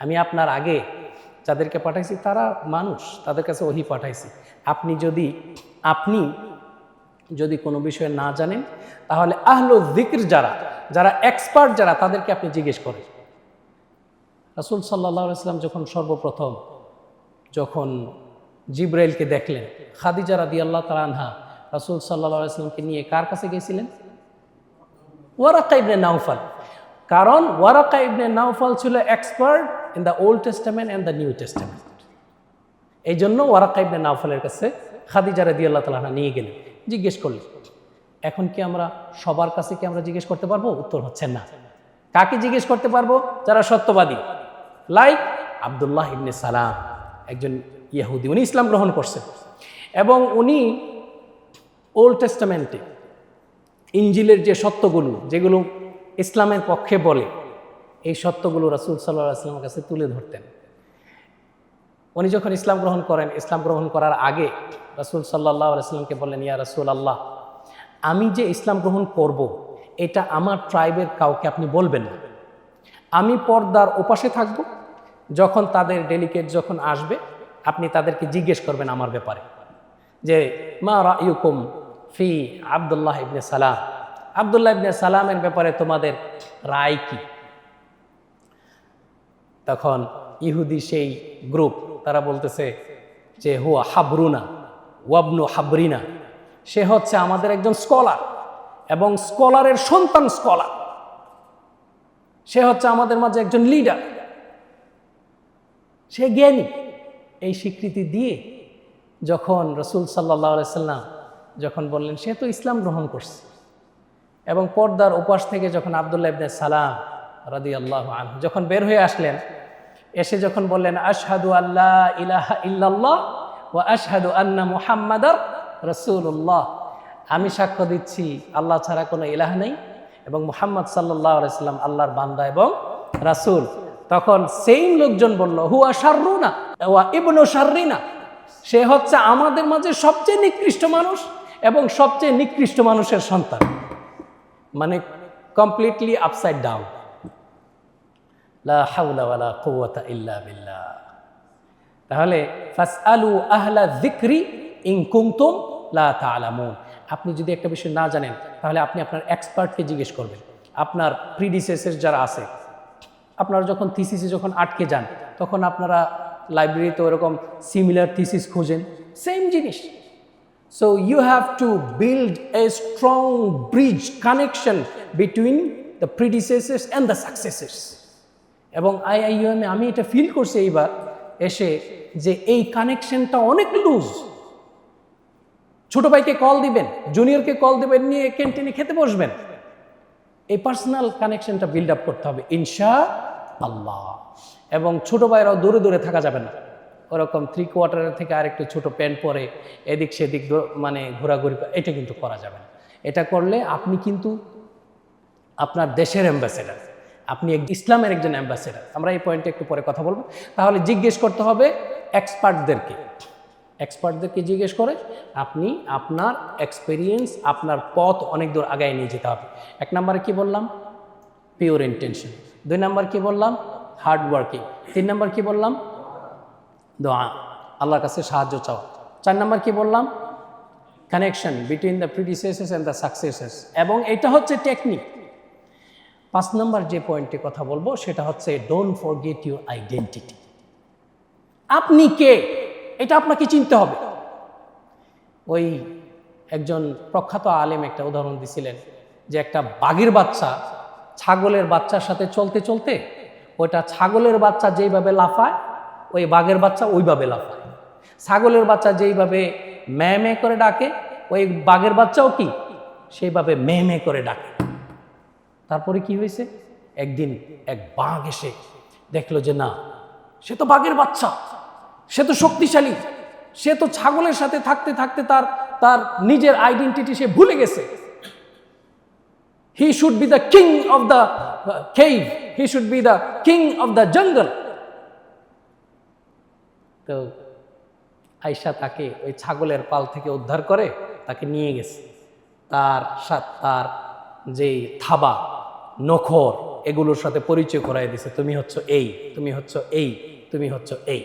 আমি আপনার আগে যাদেরকে পাঠাইছি তারা মানুষ, তাদের কাছে ওহী পাঠাইছি। আপনি যদি কোনো বিষয়ে না জানেন তাহলে আহলু যিকর যারা এক্সপার্ট যারা তাদেরকে আপনি জিজ্ঞেস করেন। রাসূল সাল্লাল্লাহু আলাইহি ওয়াসাল্লাম যখন সর্বপ্রথম জিবরাইলকে দেখলেন, খাদিজা রাদিয়াল্লাহু তাআলা আনহা রাসূল সাল্লাল্লাহু আলাইহি ওয়াসাল্লামকে নিয়ে কার কাছে গিয়েছিলেন? ওয়ারাকা ইবনে নাওফাল। কারণ ওয়ারাকা ইবনে নাওফাল ছিল expert in the Old Testament and the New Testament. এই জন্য ওয়ারাকা ইবনে নাওফালের কাছে খাদিজা রাদিয়াল্লাহু তাআলা আনহা নিয়ে গেলেন, জিজ্ঞেস করলেন। এখন কি আমরা সবার কাছে কি আমরা জিজ্ঞেস করতে পারবো? উত্তর হচ্ছে না। কাকে জিজ্ঞেস করতে পারবো? যারা সত্যবাদী, লাইক আব্দুল্লাহ ইবনে সালাম, একজন ইহুদি, উনি ইসলাম গ্রহণ করছেন এবং উনি ওল্ড টেস্টামেন্টে ইনজিলের যে সত্যগুলো, যেগুলো ইসলামের পক্ষে বলে, এই সত্যগুলো রাসূল সাল্লাল্লাহু আলাইহি ওয়াসাল্লামের কাছে তুলে ধরতেন। উনি যখন ইসলাম গ্রহণ করেন, ইসলাম গ্রহণ করার আগে রাসূল সাল্লাল্লাহু আলাইহি ওয়াসাল্লামকে বললেন, ইয়া রাসূলুল্লাহ, আমি যে ইসলাম গ্রহণ করব, এটা আমার ট্রাইবের কাউকে আপনি বলবেন না। আমি পর্দার ওপাশে থাকব, যখন তাদের ডেলিগেট যখন আসবে আপনি তাদেরকে জিজ্ঞেস করবেন আমার ব্যাপারে, যে মা রায়ুকুম ফি আব্দুল্লাহ ইবনে সালাম, আব্দুল্লাহ ইবনে সালামের ব্যাপারে তোমাদের রায় কি? তখন ইহুদি সেই গ্রুপ তারা বলতেছে যে হুয়া হাবরুনা ওয়াবনু হাবরিনা, সে হচ্ছে আমাদের একজন স্কলার এবং স্কলারের সন্তান স্কলার, সে হচ্ছে আমাদের মাঝে একজন লিডার, সে জ্ঞানী। এই স্বীকৃতি দিয়ে যখন রাসূল সাল্লাল্লাহু আলাইহি সাল্লাম যখন বললেন সে তো ইসলাম গ্রহণ করছে, এবং পর্দার উপাস থেকে যখন আব্দুল্লাহ ইবনে সালাম রাদিয়াল্লাহু আনহু যখন বের হয়ে আসলেন, এসে যখন বললেন আশহাদু আল্লা ইলাহা ইল্লাল্লাহ ওয়া আশহাদু আন্না মুহাম্মাদার রাসূলুল্লাহ, আমি সাক্ষ্য দিচ্ছি আল্লাহ ছাড়া কোনো ইলাহ নেই এবং মুহাম্মদ সাল্লাল্লাহু আলাইহি সাল্লাম আল্লাহর বান্দা এবং রাসূল। তখন সেইম লোকজন বলল হুয়া শাররুনা ওয়া ইবনু শাররিনা, সে হচ্ছে আমাদের মাঝে সবচেয়ে নিকৃষ্ট মানুষ এবং সবচেয়ে নিকৃষ্ট মানুষের সন্তান। মানে কমপ্লিটলি আপসাইড ডাউন। লা হাওলা ওয়ালা কুওয়াতা ইল্লা বিল্লাহ। তাহলে ফাসআলু আহলা যিকরি ইন কুনতুম লা তা'লামুন, আপনি যদি একটা বিষয় না জানেন তাহলে আপনি আপনার এক্সপার্টকে জিজ্ঞেস করবেন। আপনার প্রিডিসেসর যারা আছে, আপনারা যখন থিসিসে যখন আটকে যান তখন আপনারা লাইব্রেরিতে ওরকম সিমিলার থিসিস খুঁজেন, সেম জিনিস। So you have to build a strong bridge connection between the predecessors and the successors. এবং আইআইইউএমে আমি এটা ফিল করছি এইবার এসে যে এই কানেকশনটা অনেক লুজ। ছোট ভাইকে কল দিবেন, জুনিয়রকে কল দিবেন, নিয়ে ক্যান্টিনে খেতে বসবেন, এই পার্সোনাল কানেকশনটা বিল্ড আপ করতে হবে ইনশাআল্লাহ। এবং ছোট ভাইরাও দূরে দূরে থাকা যাবে না, ওরকম 3/4 থেকে আরেকটু ছোট প্যান্ট পরে এদিক সেদিক মানে ঘোরাঘুরি, এটা কিন্তু করা যাবে না। এটা করলে আপনি কিন্তু আপনার দেশের অ্যাম্বাসেডার, আপনি ইসলামের একজন অ্যাম্বাসেডার। আমরা এই পয়েন্টে একটু পরে কথা বলবো। তাহলে জিজ্ঞেস করতে হবে এক্সপার্টদেরকে জিজ্ঞেস করে আপনি আপনার এক্সপিরিয়েন্স, আপনার পথ অনেক দূর আগায় নিয়ে যেতে হবে। 1 নম্বরে কি বললাম? Pure intention. 2 নম্বর কি বললাম? Hard working. 3 নম্বর কি বললাম? দোয়া, আল্লাহর কাছে সাহায্য চাও। 4 নম্বর কি বললাম? Connection between the predecessors and the successors, এবং এটা হচ্ছে টেকনিক। 5 নম্বর যে পয়েন্টে কথা বলবো সেটা হচ্ছে ডোন্ট ফরগেট ইউর আইডেন্টিটি। আপনি কে এটা আপনাকে চিনতে হবে। ওই একজন প্রখ্যাত আলেম একটা উদাহরণ দিছিলেন যে একটা বাঘের বাচ্চা ছাগলের বাচ্চার সাথে চলতে চলতে ওইটা ছাগলের বাচ্চা যেইভাবে লাফায় ওই বাঘের বাচ্চা ওইভাবে লাফায়, ছাগলের বাচ্চা যেইভাবে ম্যাঁ ম্যাঁ করে ডাকে ওই বাঘের বাচ্চাও কি সেইভাবে ম্যাঁ ম্যাঁ করে ডাকে। তারপরে কি হয়েছে? একদিন এক বাঘ এসে দেখলো যে না, সে তো বাঘের বাচ্চা, সে তো শক্তিশালী, সে তো ছাগলের সাথে থাকতে থাকতে তার নিজের আইডেন্টিটি সে ভুলে গেছে। He should be the king of the cave, he should be the king of the jungle. তো আয়েশা তাকে ওই ছাগলের পাল থেকে উদ্ধার করে তাকে নিয়ে গেছে, তার যেই থাবা নখর এগুলোর সাথে পরিচয় করাই দিছে, তুমি হচ্ছে এই, তুমি হচ্ছে এই, তুমি হচ্ছে এই।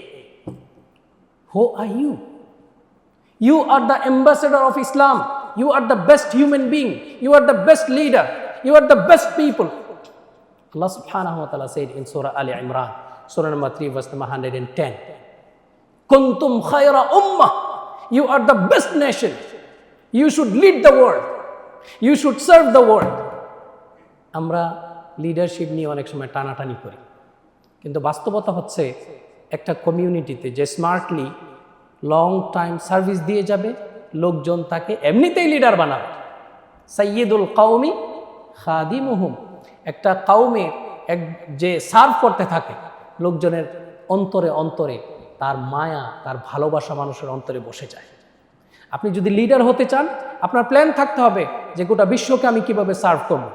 Who are you? You are the ambassador of Islam. You are the best human being. You are the best leader. You are the best people. Allah subhanahu wa ta'ala said in Surah Ali Imran, Surah number 3, verse number 110. Kuntum khayra ummah. You are the best nation. You should lead the world. You should serve the world. আমরা লিডারশিপ নিয়ে অনেক সময় টানাটানি করি, কিন্তু বাস্তবতা হচ্ছে একটা কমিউনিটিতে যে স্মার্টলি লং টাইম সার্ভিস দিয়ে যাবে, লোকজন তাকে এমনিতেই লিডার বানাবে। সাইয়্যিদুল কওমি খাদিমুহুম, একটা কওমের যে সার্ভ করতে থাকে লোকজনের অন্তরে অন্তরে তার মায়া, তার ভালোবাসা মানুষের অন্তরে বসে যায়। আপনি যদি লিডার হতে চান, আপনার প্ল্যান থাকতে হবে যে গোটা বিশ্বকে আমি কিভাবে সার্ভ করব।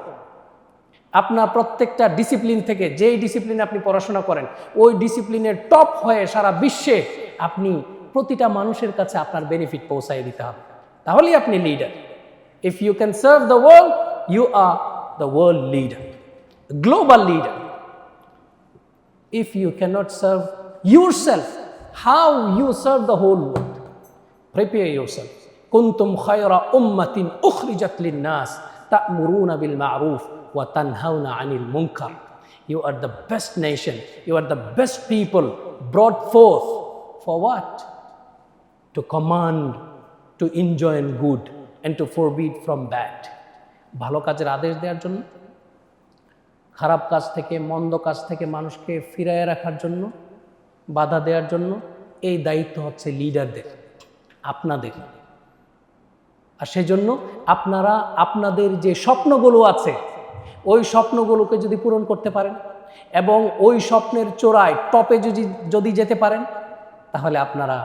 আপনার প্রত্যেকটা ডিসিপ্লিন থেকে, যেই ডিসিপ্লিনে আপনি পড়াশোনা করেন, ওই ডিসিপ্লিনের টপ হয়ে সারা বিশ্বে আপনি প্রতিটা মানুষের কাছে আপনার বেনিফিট পৌঁছায় দিতে হবে, তাহলেই আপনি leader. If you can serve the world, you are the world leader, global leader. If you cannot serve yourself, how you serve the whole world? Prepare yourself. Kuntum khayra ummatin ukhrijat lin-nas ta'muruna bil ma'ruf wa tanhauna 'anil munkar. You are the best nation. You are the best people brought forth for what? To command, to enjoin good and to forbid from bad. ভালো কাজের আদেশ দেওয়ার জন্য, খারাপ কাজ থেকে, মন্দ কাজ থেকে মানুষকে ফিরায় রাখার জন্য, বাধা দেওয়ার জন্য। এই দায়িত্ব হচ্ছে লিডারদের, আপনাদের। আর সেজন্য আপনারা আপনাদের যে স্বপ্নগুলো আছে, ওই স্বপ্নগুলোকে যদি পূরণ করতে পারেন এবং ওই স্বপ্নের চূড়ায় টপে যদি যেতে পারেন, তাহলে আপনারা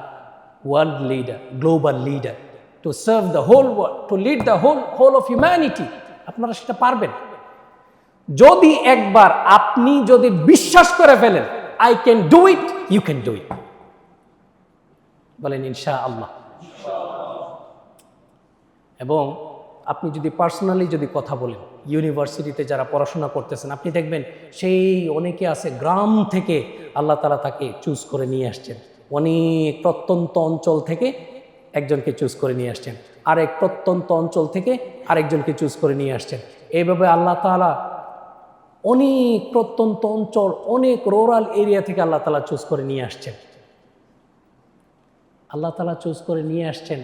world leader, global leader, to serve the whole world, to lead the whole of humanity. আপনারা সেটা পারবেন যদি একবার আপনি যদি বিশ্বাস করে ফেলেন, I can do it, you can do it. বলেন ইনশাআল্লাহ। এবং আপনি যদি পার্সোনালি যদি কথা বলেন, ইউনিভার্সিটিতে যারা পড়াশোনা করতেছেন, আপনি দেখবেন সেই অনেকে আছে গ্রাম থেকে আল্লাহ তাআলা তাকে চুজ করে নিয়ে আসছেন, অনেক প্রত্যন্ত অঞ্চল থেকে একজনকে চুজ করে নিয়ে আসছেন, আরেক প্রত্যন্ত অঞ্চল থেকে আরেকজনকে চুজ করে নিয়ে আসছেন। এইভাবে আল্লাহ তাআলা অনেক প্রত্যন্ত অঞ্চল, অনেক রুরাল এরিয়া থেকে আল্লাহ তাআলা চুজ করে নিয়ে আসছেন। আল্লাহ তাআলা চুজ করে নিয়ে আসছেন।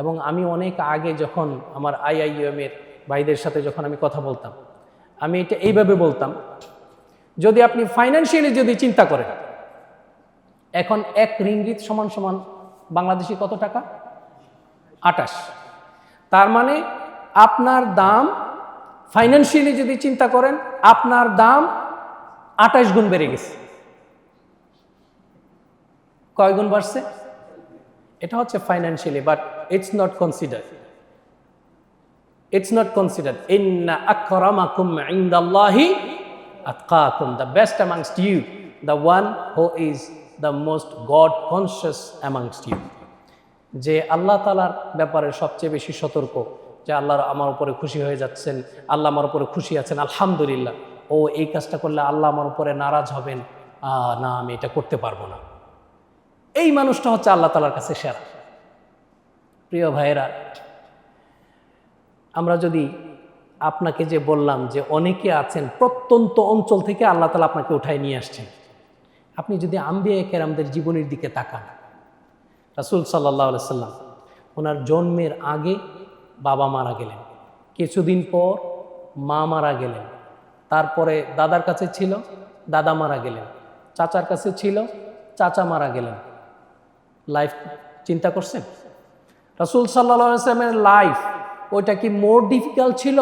এবং আমি অনেক আগে যখন আমার আইআইএমের ভাইদের সাথে যখন আমি কথা বলতাম, আমি এটা এইভাবে বলতাম, যদি আপনি ফাইন্যান্সিয়ালি যদি চিন্তা করেন, এখন 1 রিঙ্গিত সমান সমান বাংলাদেশি কত টাকা? 28। তার মানে আপনার দাম, ফাইন্যান্সিয়ালি যদি চিন্তা করেন, আপনার দাম 28 গুণ বেড়ে গেছে। কয় গুণ বাড়ছে? এটা হচ্ছে financially, but it's not considered. It's not considered. ইন্না আকরামাকুম ইনদাল্লাহি আতকাকুম, the best amongst you, the one who is the most God conscious amongst you. যে আল্লাহ তাআলার ব্যাপারে সবচেয়ে বেশি সতর্ক, যে আল্লাহ আমার উপরে খুশি হয়ে যাচ্ছেন, আল্লাহ আমার উপরে খুশি আছেন, আলহামদুলিল্লাহ। ও এই কাজটা করলে আল্লাহ আমার উপরে নারাজ হবেন, না আমি এটা করতে পারবো না। এই মানুষটা হচ্ছে আল্লাহ তাআলার কাছে সেরা। প্রিয় ভাইয়েরা, আমরা যদি আপনাকে যে বললাম যে অনেকে আছেন প্রত্যন্ত অঞ্চল থেকে আল্লাহ তাআলা আপনাকে উঠায় নিয়ে আসছেন, আপনি যদি আম্বিয়া কেরামদের জীবনের দিকে তাকান, রাসূল সাল্লাল্লাহু আলাইহি সাল্লাম ওনার জন্মের আগে বাবা মারা গেলেন, কিছুদিন পর মা মারা গেলেন, তারপরে দাদার কাছে ছিল, দাদা মারা গেলেন, চাচার কাছে ছিল, চাচা মারা গেলেন। লাইফ চিন্তা করছেন? রাসূল সাল্লাল্লাহু আলাইহি সাল্লামের লাইফ ওইটা কি মোর ডিফিকাল্ট ছিল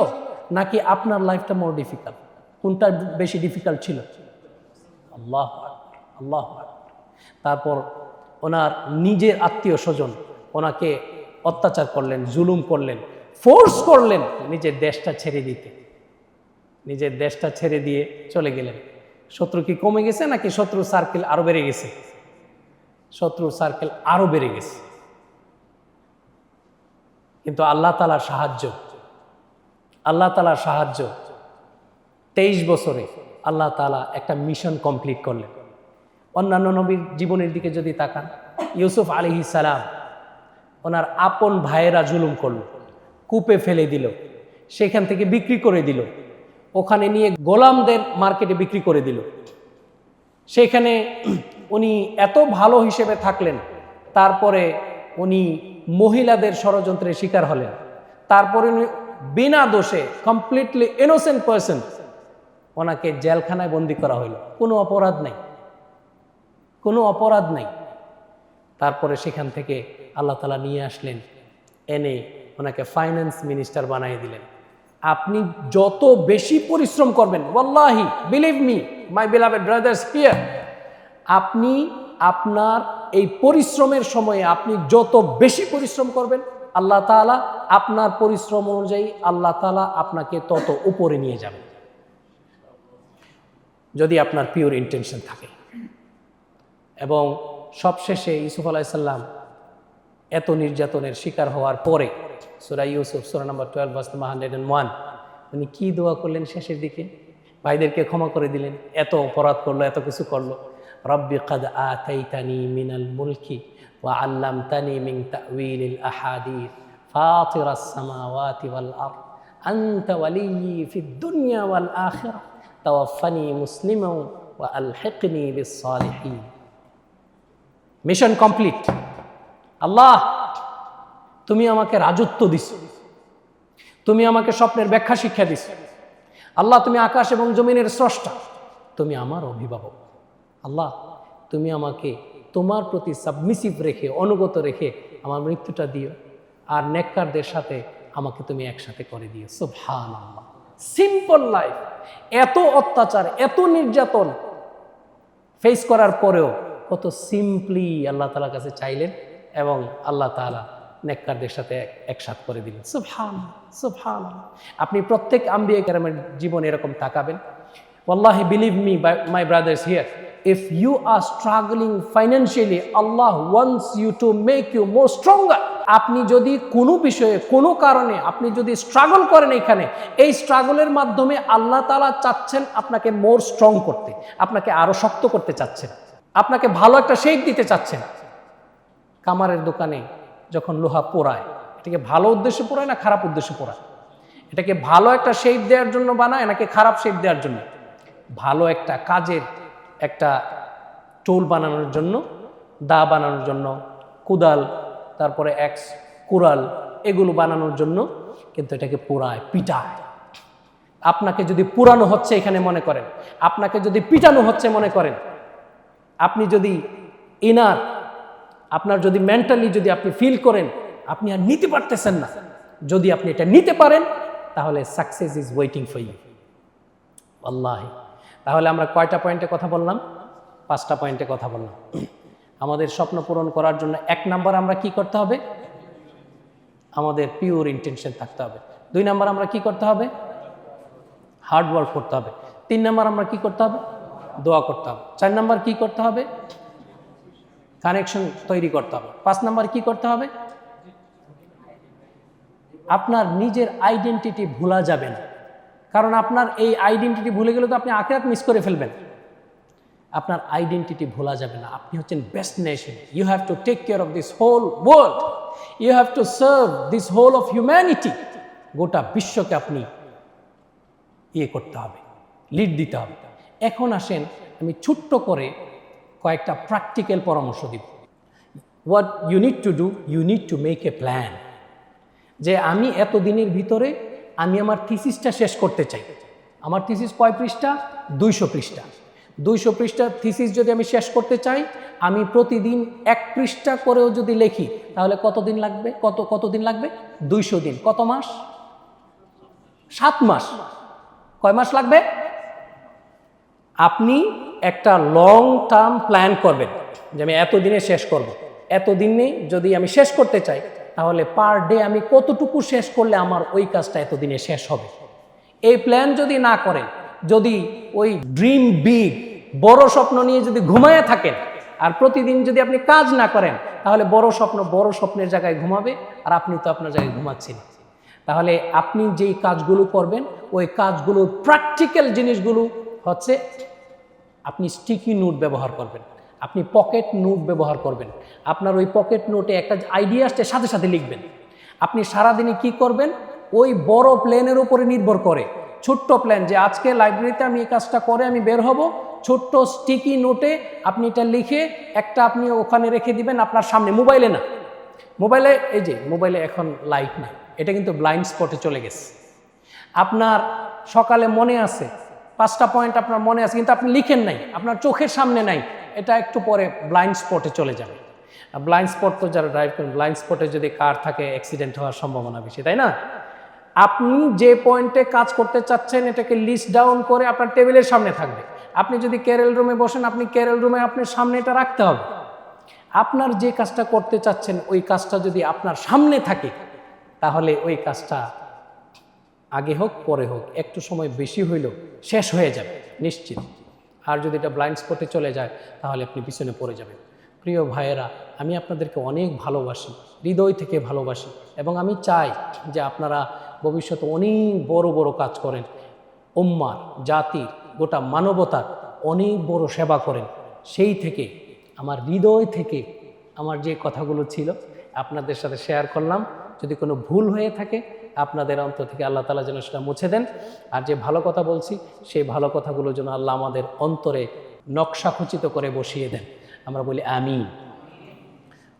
নাকি আপনার লাইফটা মোর ডিফিকাল্ট? কোনটা বেশি ডিফিকাল্ট ছিল? আল্লাহু আকবার, আল্লাহু আকবার। তারপর ওনার নিজের আত্মীয় স্বজন ওনাকে অত্যাচার করলেন, জুলুম করলেন, ফোর্স করলেন নিজের দেশটা ছেড়ে দিতে। নিজের দেশটা ছেড়ে দিয়ে চলে গেলেন। শত্রু কি কমে গেছে নাকি শত্রুর সার্কেল আরো বেড়ে গেছে? শত্রুর সার্কেল আরো বেড়ে গেছে। কিন্তু আল্লাহ তাআলার সাহায্য, আল্লাহ তাআলার সাহায্য, 23 বছরে আল্লাহ তাআলা একটা মিশন কমপ্লিট করলেন। অন্যান্য নবীর জীবনের দিকে যদি তাকান, ইউসুফ আলাইহিস সালাম, ওনার আপন ভাইয়েরা জুলুম করল, কূপে ফেলে দিল, সেখান থেকে বিক্রি করে দিল, ওখানে নিয়ে গোলামদের মার্কেটে বিক্রি করে দিল। সেখানে উনি এত ভালো হিসেবে থাকলেন, তারপরে উনি মহিলাদের ষড়যন্ত্রের শিকার হলেন। তারপরে উনি বিনা দোষে, কমপ্লিটলি ইনোসেন্ট পারসন, ওনাকে জেলখানায় বন্দি করা হইল, কোনো অপরাধ নাই, কোনো অপরাধ নাই। তারপরে সেখান থেকে আল্লাহ তাআলা নিয়ে আসলেন, এনে ওনাকে ফাইন্যান্স মিনিস্টার বানিয়ে দিলেন। আপনি যত বেশি পরিশ্রম করবেন, ওয়াল্লাহি believe me my beloved brothers here, আপনি আপনার এই পরিশ্রমের সময়ে আপনি যত বেশি পরিশ্রম করবেন, আল্লাহ তাআলা আপনার পরিশ্রম অনুযায়ী আল্লাহ তাআলা আপনাকে তত উপরে নিয়ে যাবেন, যদি আপনার পিওর ইন্টেনশন থাকে। এবং সবশেষে ইউসুফ আলাইহিস সালাম এত নির্যাতনের শিকার হওয়ার পরে সূরা ইউসুফ সূরা নাম্বার 12 ভার্স 101 উনি কি দোয়া করলেন শেষের দিকে? ভাইদেরকে ক্ষমা করে দিলেন, এত অপরাধ করলো, এত কিছু করলো। রব্বি কাদ আতাইতানি মিনাল মুলকি ওয়া আল্লামতানি মিন তা'ওয়িলিল আহাদিস ফাতিরাস সামাওয়াতি ওয়াল আরদ আনতা ওয়ালিয়্যি ফিদ দুনিয়া ওয়াল আখিরাহ তাওয়াফফানি মুসলিমান ওয়া আলহিকনি বিস সালিহিন। Mission complete. আল্লাহ, তুমি আমাকে রাজত্ব দিছো, তুমি আমাকে স্বপ্নের ব্যাখ্যা শিক্ষা দিছো। আল্লাহ, তুমি আকাশ এবং জমিনের স্রষ্টা, তুমি আমার অভিভাবক। আল্লাহ, তুমি আমাকে তোমার প্রতি সাবমিসিভ রেখে, অনুগত রেখে আমার মৃত্যুটা দিও, আর নেককারদের সাথে আমাকে তুমি একসাথে করে দিও। সুবহানাল্লাহ। সিম্পল লাইফ, এত অত্যাচার, এত নির্যাতন ফেস করার পরেও কত সিম্পলি আল্লাহ তাআলার কাছে চাইলেন এবং আল্লাহ তাআলা নেককারদের সাথে একসাথ করে দিলেন। সুবহানাল্লাহ, সুবহানাল্লাহ। আপনি প্রত্যেক আম্বিয়া কেরামের জীবনে এরকম তাকাবেন। ওয়াল্লাহি, believe me my brothers here, if you are struggling financially, Allah wants you to make you more stronger. আপনি যদি কোনো বিষয়ে, কোনো কারণে আপনি যদি স্ট্রাগল করেন, এখানে এই স্ট্রাগলের মাধ্যমে আল্লাহ তাআলা চাচ্ছেন আপনাকে মোর স্ট্রং করতে, আপনাকে আরো শক্ত করতে চাচ্ছেন, আপনাকে ভালো একটা শেপ দিতে চাচ্ছেন। কামারের দোকানে যখন লোহা পোড়ায়, এটাকে ভালো উদ্দেশ্যে পোড়ায় না খারাপ উদ্দেশ্যে পোড়ায়? এটাকে ভালো একটা শেপ দেওয়ার জন্য বানায় নাকি খারাপ শেপ দেওয়ার জন্য? ভালো একটা কাজের একটা টুল বানানোর জন্য, দা বানানোর জন্য, কুদাল, তারপরে এক্স কুড়াল, এগুলো বানানোর জন্য, কিন্তু এটাকে পোড়ায়, পিটায়। আপনাকে যদি পুরানো হচ্ছে এখানে মনে করেন, আপনাকে যদি পিটানো হচ্ছে মনে করেন, আপনি যদি ইনার, আপনার যদি মেন্টালি যদি আপনি ফিল করেন আপনি আর নিতে পারতেছেন না, যদি আপনি এটা নিতে পারেন তাহলে success is waiting for you. আল্লাহ, তাহলে আমরা কয়টা পয়েন্টে কথা বললাম? 5টা পয়েন্টে কথা বললাম। আমাদের স্বপ্ন পূরণ করার জন্য 1 নাম্বার আমরা কি করতে হবে? আমাদের পিওর ইন্টেনশন থাকতে হবে। 2 নাম্বার আমরা কি করতে হবে? হার্ড ওয়ার্ক করতে হবে। 3 নাম্বার আমরা কি করতে হবে? দোয়া করতে হবে। 4 নাম্বার কি করতে হবে? কানেকশন তৈরি করতে হবে। 5 নাম্বার কি করতে হবে? আপনার নিজের আইডেন্টিটি ভোলা যাবে না, কারণ আপনার এই আইডেন্টিটি ভুলে গেলে তো আপনি আখিরাত মিস করে ফেলবেন। আপনার আইডেন্টিটি ভোলা যাবে না। আপনি হচ্ছেন best nation. You have to take care of this whole world, you have to serve this whole of humanity. গোটা বিশ্বকে আপনি করতে হবে, লিড দিতে হবে। এখন আসেন আমি ছোট্ট করে কয়েকটা প্র্যাকটিক্যাল পরামর্শ দিব। What you need to do, you need to make a plan, যে আমি এত দিনের ভিতরে আমি আমার থিসিসটা শেষ করতে চাই। আমার থিসিস কয় পৃষ্ঠা? 200 পৃষ্ঠা। 200 পৃষ্ঠার থিসিস যদি আমি শেষ করতে চাই, আমি প্রতিদিন 1 পৃষ্ঠা করেও যদি লিখি তাহলে কতদিন লাগবে? কতদিন লাগবে? 200 দিন। কত মাস? 7 মাস। কয় মাস লাগবে? আপনি একটা লং টার্ম প্ল্যান করবেন যে আমি এতদিনে শেষ করব। এতদিনে যদি আমি শেষ করতে চাই তাহলে পার ডে আমি কতটুকু শেষ করলে আমার ওই কাজটা এতদিনে শেষ হবে। এই প্ল্যান যদি না করেন, যদি ওই ড্রিম বিগ, বড় স্বপ্ন নিয়ে যদি ঘুমায়ে থাকেন আর প্রতিদিন যদি আপনি কাজ না করেন, তাহলে বড় স্বপ্নের জায়গায় ঘুমাবে আর আপনি তো আপনার জায়গায় ঘুমাচ্ছেন। তাহলে আপনি যেই কাজগুলো করবেন ওই কাজগুলোর প্র্যাকটিক্যাল জিনিসগুলো হচ্ছে আপনি স্টিকি নোট ব্যবহার করবেন, আপনি পকেট নোট ব্যবহার করবেন। আপনার ওই পকেট নোটে একটা আইডিয়া আসছে সাথে সাথে লিখবেন। আপনি সারাদিনে কি করবেন ওই বড় প্ল্যানের উপরে নির্ভর করে ছোট্ট প্ল্যান, যে আজকে লাইব্রেরিতে আমি এই কাজটা করে আমি বের হব, ছোট্ট স্টিকি নোটে আপনি এটা লিখে একটা আপনি ওখানে রেখে দিবেন আপনার সামনে। মোবাইলে না, মোবাইলে এই যে মোবাইলে এখন লাইট নাই, এটা কিন্তু ব্লাইন্ড স্পটে চলে গেছে। আপনার সকালে মনে আছে 5টা পয়েন্ট আপনার মনে আছে, কিন্তু আপনি লিখেন নাই, আপনার চোখের সামনে নাই, এটা একটু পরে ব্লাইন্ড স্পটে চলে যাবে। ব্লাইন্ড স্পট তো যারা ড্রাইভ করেন, ব্লাইন্ড স্পটে যদি কার থাকে অ্যাক্সিডেন্ট হওয়ার সম্ভাবনা বেশি, তাই না? আপনি যে পয়েন্টে কাজ করতে চাচ্ছেন এটাকে লিস্ট ডাউন করে আপনার টেবিলের সামনে থাকবে। আপনি যদি ক্যারেল রুমে বসেন, আপনি ক্যারেল রুমে আপনার সামনে এটা রাখতে হবে। আপনার যে কাজটা করতে চাচ্ছেন ওই কাজটা যদি আপনার সামনে থাকে তাহলে ওই কাজটা আগে হোক পরে হোক একটু সময় বেশি হইলেও শেষ হয়ে যাবে নিশ্চিত। আর যদি এটা ব্লাইন্ড স্পটে চলে যায় তাহলে আপনি পিছনে পড়ে যাবেন। প্রিয় ভাইয়েরা, আমি আপনাদেরকে অনেক ভালোবাসি, হৃদয় থেকে ভালোবাসি, এবং আমি চাই যে আপনারা ভবিষ্যতে অনেক বড় বড় কাজ করেন, উম্মার, জাতির, গোটা মানবতার অনেক বড় সেবা করেন। সেই থেকে আমার হৃদয় থেকে আমার যে কথাগুলো ছিল আপনাদের সাথে শেয়ার করলাম। যদি কোনো ভুল হয়ে থাকে আপনাদের অন্তর থেকে আল্লাহ তাআলা যেন সেটা মুছে দেন। আর যে ভালো কথা বলছি সেই ভালো কথাগুলো যেন আল্লাহ আমাদের অন্তরে নকশা খচিত করে বসিয়ে দেন। আমরা বলি আমিন।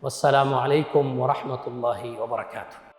আসসালামু আলাইকুম ওয়া রাহমাতুল্লাহি ওয়া বারাকাতুহু।